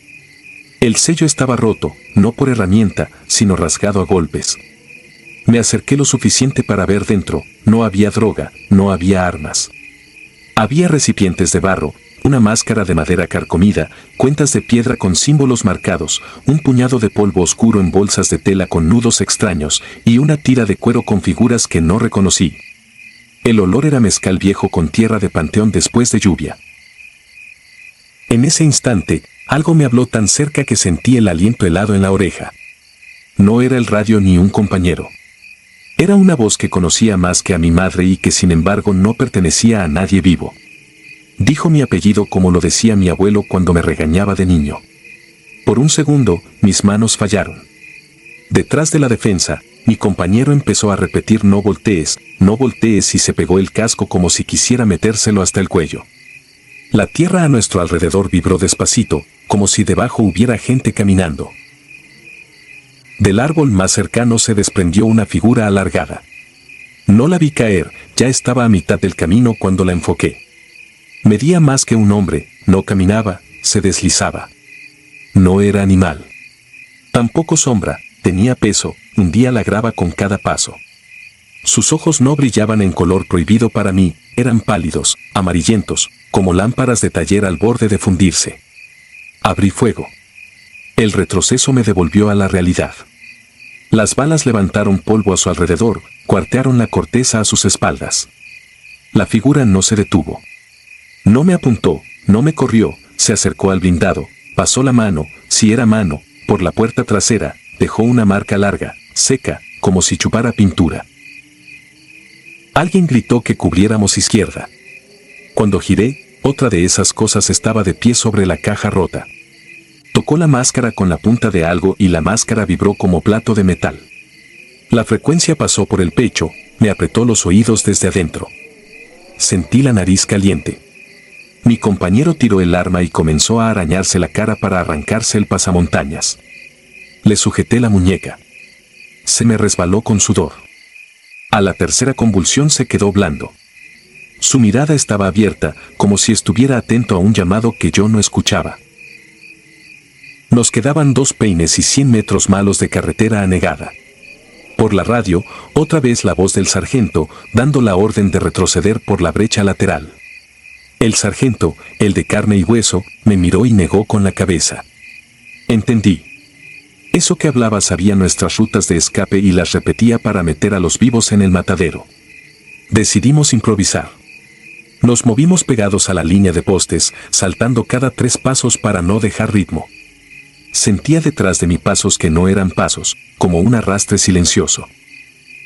Speaker 1: El sello estaba roto, no por herramienta, sino rasgado a golpes. Me acerqué lo suficiente para ver dentro. No había droga, no había armas. Había recipientes de barro, una máscara de madera carcomida, cuentas de piedra con símbolos marcados, un puñado de polvo oscuro en bolsas de tela con nudos extraños y una tira de cuero con figuras que no reconocí. El olor era mezcal viejo con tierra de panteón después de lluvia. En ese instante, algo me habló tan cerca que sentí el aliento helado en la oreja. No era el radio ni un compañero. Era una voz que conocía más que a mi madre y que sin embargo no pertenecía a nadie vivo. Dijo mi apellido como lo decía mi abuelo cuando me regañaba de niño. Por un segundo, mis manos fallaron. Detrás de la defensa, mi compañero empezó a repetir no voltees, y se pegó el casco como si quisiera metérselo hasta el cuello. La tierra a nuestro alrededor vibró despacito, como si debajo hubiera gente caminando. Del árbol más cercano se desprendió una figura alargada. No la vi caer, ya estaba a mitad del camino cuando la enfoqué. Medía más que un hombre, no caminaba, se deslizaba. No era animal. Tampoco sombra, tenía peso, hundía la grava con cada paso. Sus ojos no brillaban en color prohibido para mí, eran pálidos, amarillentos, como lámparas de taller al borde de fundirse. Abrí fuego. El retroceso me devolvió a la realidad. Las balas levantaron polvo a su alrededor, cuartearon la corteza a sus espaldas. La figura no se detuvo. No me apuntó, no me corrió, se acercó al blindado, pasó la mano, si era mano, por la puerta trasera, dejó una marca larga, seca, como si chupara pintura. Alguien gritó que cubriéramos izquierda. Cuando giré, otra de esas cosas estaba de pie sobre la caja rota. Tocó la máscara con la punta de algo y la máscara vibró como plato de metal. La frecuencia pasó por el pecho, me apretó los oídos desde adentro. Sentí la nariz caliente. Mi compañero tiró el arma y comenzó a arañarse la cara para arrancarse el pasamontañas. Le sujeté la muñeca. Se me resbaló con sudor. A la tercera convulsión se quedó blando. Su mirada estaba abierta, como si estuviera atento a un llamado que yo no escuchaba. Nos quedaban 2 peines y 100 metros malos de carretera anegada. Por la radio, otra vez la voz del sargento, dando la orden de retroceder por la brecha lateral. El sargento, el de carne y hueso, me miró y negó con la cabeza. Entendí. Eso que hablaba sabía nuestras rutas de escape y las repetía para meter a los vivos en el matadero. Decidimos improvisar. Nos movimos pegados a la línea de postes, saltando cada 3 pasos para no dejar ritmo. Sentía detrás de mí pasos que no eran pasos, como un arrastre silencioso.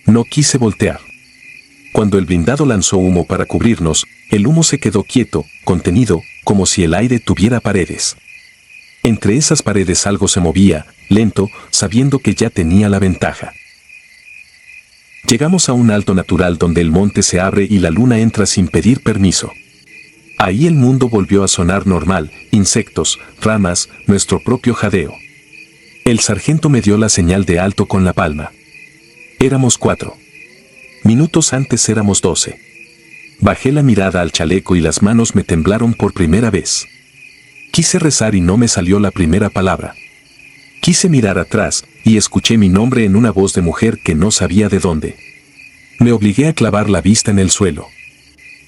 Speaker 1: No quise voltear. Cuando el blindado lanzó humo para cubrirnos, el humo se quedó quieto, contenido, como si el aire tuviera paredes. Entre esas paredes algo se movía, lento, sabiendo que ya tenía la ventaja. Llegamos a un alto natural donde el monte se abre y la luna entra sin pedir permiso. Ahí el mundo volvió a sonar normal, insectos, ramas, nuestro propio jadeo. El sargento me dio la señal de alto con la palma. Éramos 4. Minutos antes éramos 12. Bajé la mirada al chaleco y las manos me temblaron por primera vez. Quise rezar y no me salió la primera palabra. Quise mirar atrás y escuché mi nombre en una voz de mujer que no sabía de dónde. Me obligué a clavar la vista en el suelo.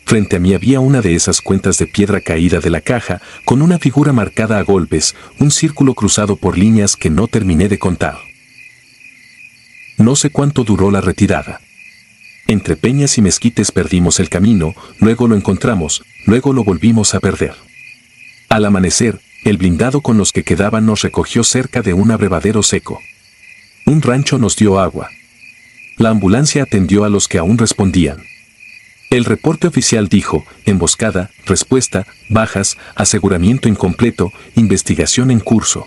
Speaker 1: Frente a mí había una de esas cuentas de piedra caída de la caja, con una figura marcada a golpes, un círculo cruzado por líneas que no terminé de contar. No sé cuánto duró la retirada. Entre peñas y mezquites perdimos el camino, luego lo encontramos, luego lo volvimos a perder. Al amanecer, el blindado con los que quedaban nos recogió cerca de un abrevadero seco. Un rancho nos dio agua. La ambulancia atendió a los que aún respondían. El reporte oficial dijo, emboscada, respuesta, bajas, aseguramiento incompleto, investigación en curso.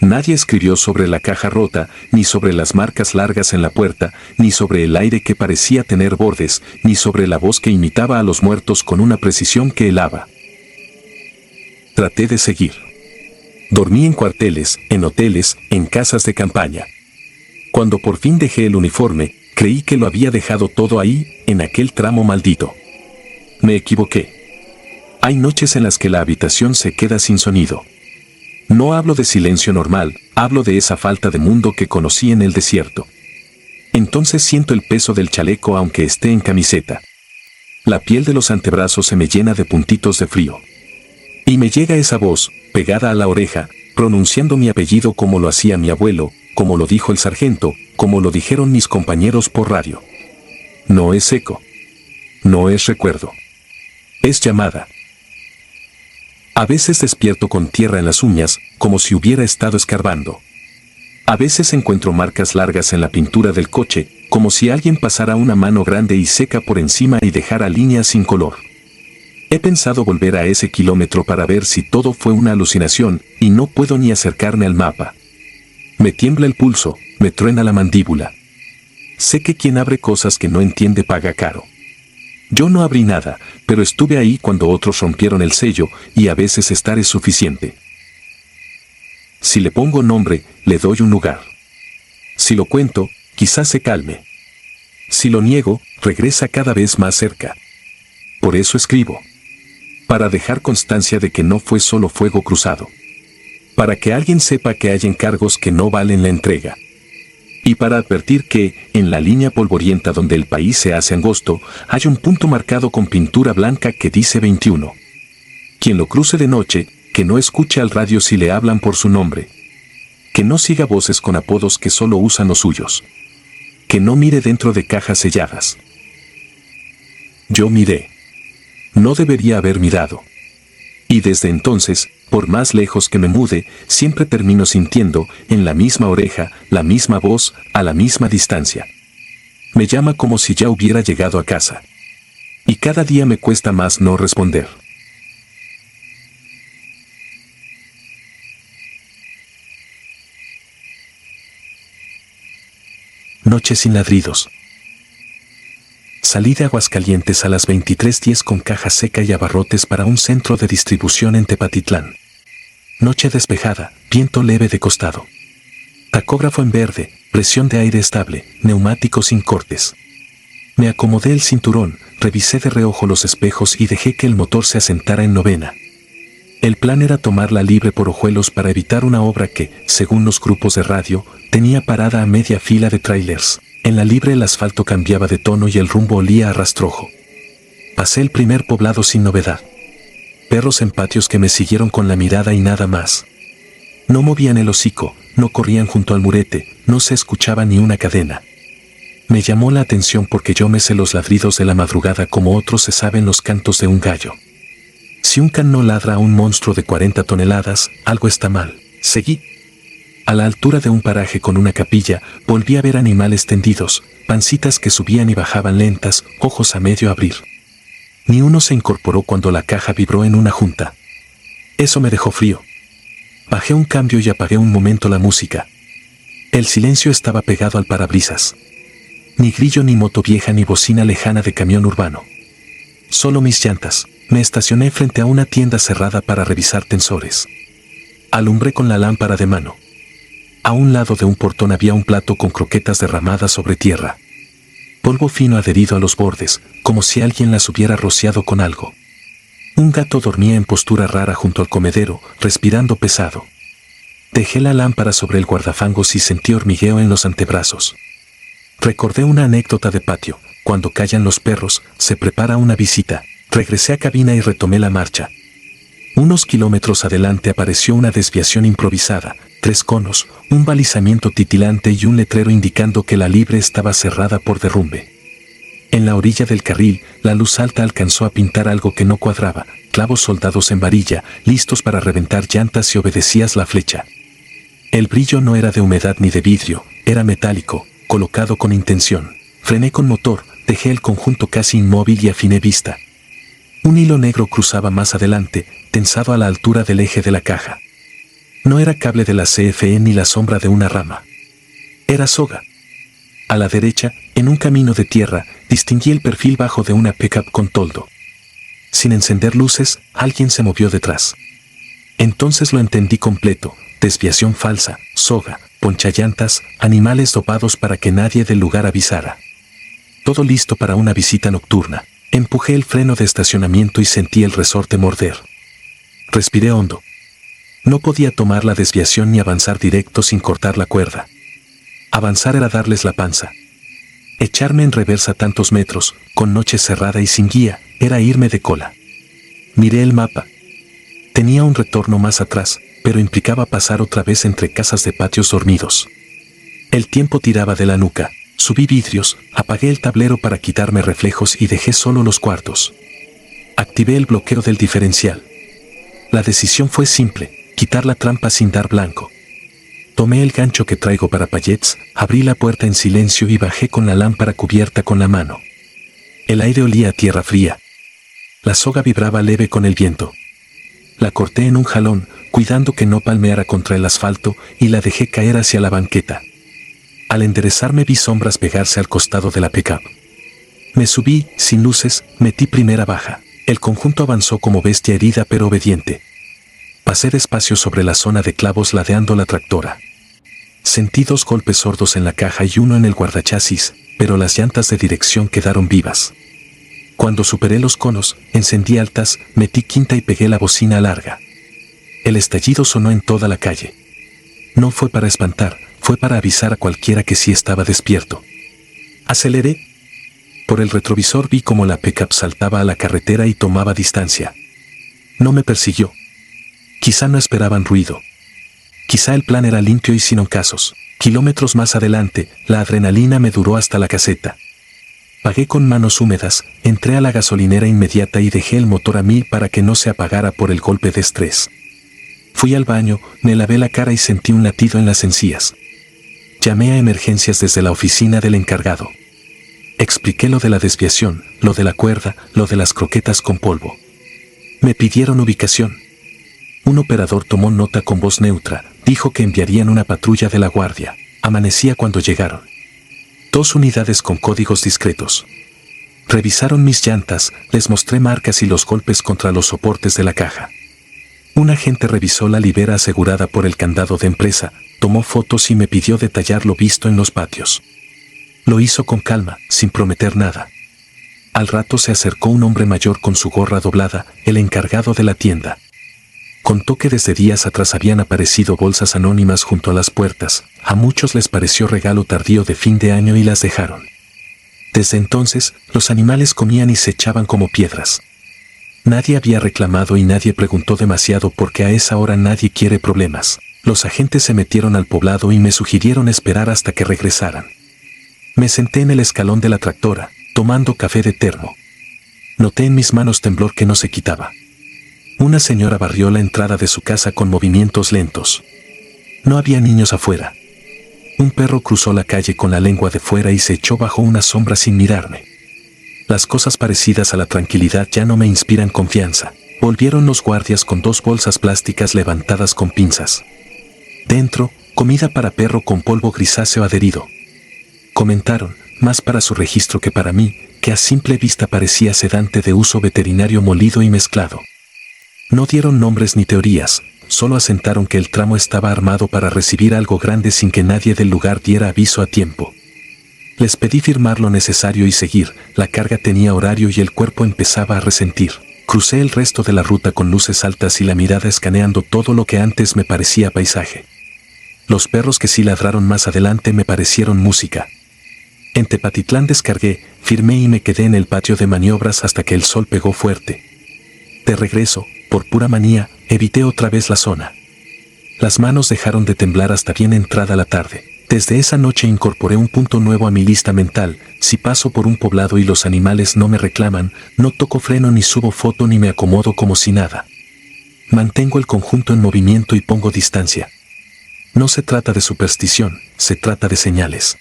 Speaker 1: Nadie escribió sobre la caja rota, ni sobre las marcas largas en la puerta, ni sobre el aire que parecía tener bordes, ni sobre la voz que imitaba a los muertos con una precisión que helaba. Traté de seguir. Dormí en cuarteles, en hoteles, en casas de campaña. Cuando por fin dejé el uniforme, creí que lo había dejado todo ahí, en aquel tramo maldito. Me equivoqué. Hay noches en las que la habitación se queda sin sonido. No hablo de silencio normal, hablo de esa falta de mundo que conocí en el desierto. Entonces siento el peso del chaleco aunque esté en camiseta. La piel de los antebrazos se me llena de puntitos de frío. Y me llega esa voz, pegada a la oreja, pronunciando mi apellido como lo hacía mi abuelo, como lo dijo el sargento, como lo dijeron mis compañeros por radio. No es eco. No es recuerdo. Es llamada. A veces despierto con tierra en las uñas, como si hubiera estado escarbando. A veces encuentro marcas largas en la pintura del coche, como si alguien pasara una mano grande y seca por encima y dejara líneas sin color. He pensado volver a ese kilómetro para ver si todo fue una alucinación, y no puedo ni acercarme al mapa. Me tiembla el pulso, me truena la mandíbula. Sé que quien abre cosas que no entiende paga caro. Yo no abrí nada, pero estuve ahí cuando otros rompieron el sello, y a veces estar es suficiente. Si le pongo nombre, le doy un lugar. Si lo cuento, quizás se calme. Si lo niego, regresa cada vez más cerca. Por eso escribo. Para dejar constancia de que no fue solo fuego cruzado. Para que alguien sepa que hay encargos que no valen la entrega. Y para advertir que, en la línea polvorienta donde el país se hace angosto, hay un punto marcado con pintura blanca que dice 21. Quien lo cruce de noche, que no escuche al radio si le hablan por su nombre. Que no siga voces con apodos que solo usan los suyos. Que no mire dentro de cajas selladas. Yo miré. No debería haber mirado. Y desde entonces, por más lejos que me mude, siempre termino sintiendo, en la misma oreja, la misma voz, a la misma distancia. Me llama como si ya hubiera llegado a casa. Y cada día me cuesta más no responder. Noche sin ladridos. Salí de Aguascalientes a las 23:10 con caja seca y abarrotes para un centro de distribución en Tepatitlán. Noche despejada, viento leve de costado. Tacógrafo en verde, presión de aire estable, neumáticos sin cortes. Me acomodé el cinturón, revisé de reojo los espejos y dejé que el motor se asentara en novena. El plan era tomarla libre por Ojuelos para evitar una obra que, según los grupos de radio, tenía parada a media fila de trailers. En la libre el asfalto cambiaba de tono y el rumbo olía a rastrojo. Pasé el primer poblado sin novedad. Perros en patios que me siguieron con la mirada y nada más. No movían el hocico, no corrían junto al murete, no se escuchaba ni una cadena. Me llamó la atención porque yo me sé los ladridos de la madrugada como otros se saben los cantos de un gallo. Si un can no ladra a un monstruo de 40 toneladas, algo está mal. Seguí. A la altura de un paraje con una capilla, volví a ver animales tendidos, pancitas que subían y bajaban lentas, ojos a medio abrir. Ni uno se incorporó cuando la caja vibró en una junta. Eso me dejó frío. Bajé un cambio y apagué un momento la música. El silencio estaba pegado al parabrisas. Ni grillo ni moto vieja ni bocina lejana de camión urbano. Solo mis llantas. Me estacioné frente a una tienda cerrada para revisar tensores. Alumbré con la lámpara de mano. A un lado de un portón había un plato con croquetas derramadas sobre tierra. Polvo fino adherido a los bordes, como si alguien las hubiera rociado con algo. Un gato dormía en postura rara junto al comedero, respirando pesado. Dejé la lámpara sobre el guardafangos y sentí hormigueo en los antebrazos. Recordé una anécdota de patio. Cuando callan los perros, se prepara una visita. Regresé a cabina y retomé la marcha. Unos kilómetros adelante apareció una desviación improvisada, 3 conos, un balizamiento titilante y un letrero indicando que la libre estaba cerrada por derrumbe. En la orilla del carril, la luz alta alcanzó a pintar algo que no cuadraba, clavos soldados en varilla, listos para reventar llantas si obedecías la flecha. El brillo no era de humedad ni de vidrio, era metálico, colocado con intención. Frené con motor, dejé el conjunto casi inmóvil y afiné vista. Un hilo negro cruzaba más adelante, tensado a la altura del eje de la caja. No era cable de la CFE ni la sombra de una rama. Era soga. A la derecha, en un camino de tierra, distinguí el perfil bajo de una pickup con toldo. Sin encender luces, alguien se movió detrás. Entonces lo entendí completo: desviación falsa, soga, ponchallantas, animales dopados para que nadie del lugar avisara. Todo listo para una visita nocturna. Empujé el freno de estacionamiento y sentí el resorte morder. Respiré hondo. No podía tomar la desviación ni avanzar directo sin cortar la cuerda. Avanzar era darles la panza. Echarme en reversa tantos metros, con noche cerrada y sin guía, era irme de cola. Miré el mapa. Tenía un retorno más atrás, pero implicaba pasar otra vez entre casas de patios dormidos. El tiempo tiraba de la nuca. Subí vidrios, apagué el tablero para quitarme reflejos y dejé solo los cuartos. Activé el bloqueo del diferencial. La decisión fue simple, quitar la trampa sin dar blanco. Tomé el gancho que traigo para pallets, abrí la puerta en silencio y bajé con la lámpara cubierta con la mano. El aire olía a tierra fría. La soga vibraba leve con el viento. La corté en un jalón, cuidando que no palmeara contra el asfalto, y la dejé caer hacia la banqueta. Al enderezarme vi sombras pegarse al costado de la pickup. Me subí, sin luces, metí primera baja. El conjunto avanzó como bestia herida pero obediente. Pasé despacio sobre la zona de clavos ladeando la tractora. Sentí 2 golpes sordos en la caja y uno en el guardachasis, pero las llantas de dirección quedaron vivas. Cuando superé los conos, encendí altas, metí quinta y pegué la bocina larga. El estallido sonó en toda la calle. No fue para espantar, fue para avisar a cualquiera que sí estaba despierto. Aceleré. Por el retrovisor vi cómo la pickup saltaba a la carretera y tomaba distancia. No me persiguió. Quizá no esperaban ruido. Quizá el plan era limpio y sin ocasos. Kilómetros más adelante, la adrenalina me duró hasta la caseta. Pagué con manos húmedas, entré a la gasolinera inmediata y dejé el motor a 1000 para que no se apagara por el golpe de estrés. Fui al baño, me lavé la cara y sentí un latido en las encías. Llamé a emergencias desde la oficina del encargado. Expliqué lo de la desviación, lo de la cuerda, lo de las croquetas con polvo. Me pidieron ubicación. Un operador tomó nota con voz neutra, dijo que enviarían una patrulla de la guardia. Amanecía cuando llegaron. 2 unidades con códigos discretos. Revisaron mis llantas, les mostré marcas y los golpes contra los soportes de la caja. Un agente revisó la libera asegurada por el candado de empresa, tomó fotos y me pidió detallar lo visto en los patios. Lo hizo con calma, sin prometer nada. Al rato se acercó un hombre mayor con su gorra doblada, el encargado de la tienda. Contó que desde días atrás habían aparecido bolsas anónimas junto a las puertas, a muchos les pareció regalo tardío de fin de año y las dejaron. Desde entonces, los animales comían y se echaban como piedras. Nadie había reclamado y nadie preguntó demasiado porque a esa hora nadie quiere problemas. Los agentes se metieron al poblado y me sugirieron esperar hasta que regresaran. Me senté en el escalón de la tractora, tomando café de termo. Noté en mis manos temblor que no se quitaba. Una señora barrió la entrada de su casa con movimientos lentos. No había niños afuera. Un perro cruzó la calle con la lengua de fuera y se echó bajo una sombra sin mirarme. Las cosas parecidas a la tranquilidad ya no me inspiran confianza. Volvieron los guardias con 2 bolsas plásticas levantadas con pinzas. Dentro, comida para perro con polvo grisáceo adherido. Comentaron, más para su registro que para mí, que a simple vista parecía sedante de uso veterinario molido y mezclado. No dieron nombres ni teorías, solo asentaron que el tramo estaba armado para recibir algo grande sin que nadie del lugar diera aviso a tiempo. Les pedí firmar lo necesario y seguir, la carga tenía horario y el cuerpo empezaba a resentir. Crucé el resto de la ruta con luces altas y la mirada escaneando todo lo que antes me parecía paisaje. Los perros que sí ladraron más adelante me parecieron música. En Tepatitlán descargué, firmé y me quedé en el patio de maniobras hasta que el sol pegó fuerte. De regreso, por pura manía, evité otra vez la zona. Las manos dejaron de temblar hasta bien entrada la tarde. Desde esa noche incorporé un punto nuevo a mi lista mental: si paso por un poblado y los animales no me reclaman, no toco freno ni subo foto ni me acomodo como si nada. Mantengo el conjunto en movimiento y pongo distancia. No se trata de superstición, se trata de señales.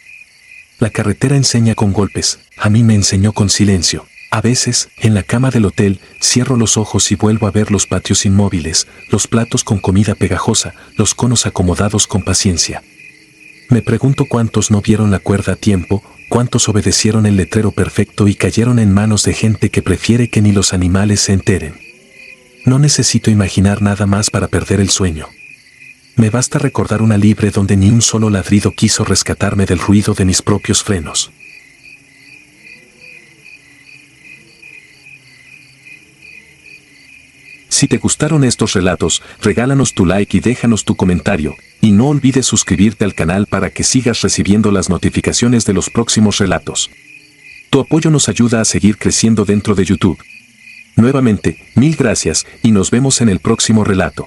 Speaker 1: La carretera enseña con golpes, a mí me enseñó con silencio. A veces, en la cama del hotel, cierro los ojos y vuelvo a ver los patios inmóviles, los platos con comida pegajosa, los conos acomodados con paciencia. Me pregunto cuántos no vieron la cuerda a tiempo, cuántos obedecieron el letrero perfecto y cayeron en manos de gente que prefiere que ni los animales se enteren. No necesito imaginar nada más para perder el sueño. Me basta recordar una libre donde ni un solo ladrido quiso rescatarme del ruido de mis propios frenos. Si te gustaron estos relatos, regálanos tu like y déjanos tu comentario, y no olvides suscribirte al canal para que sigas recibiendo las notificaciones de los próximos relatos. Tu apoyo nos ayuda a seguir creciendo dentro de YouTube. Nuevamente, mil gracias y nos vemos en el próximo relato.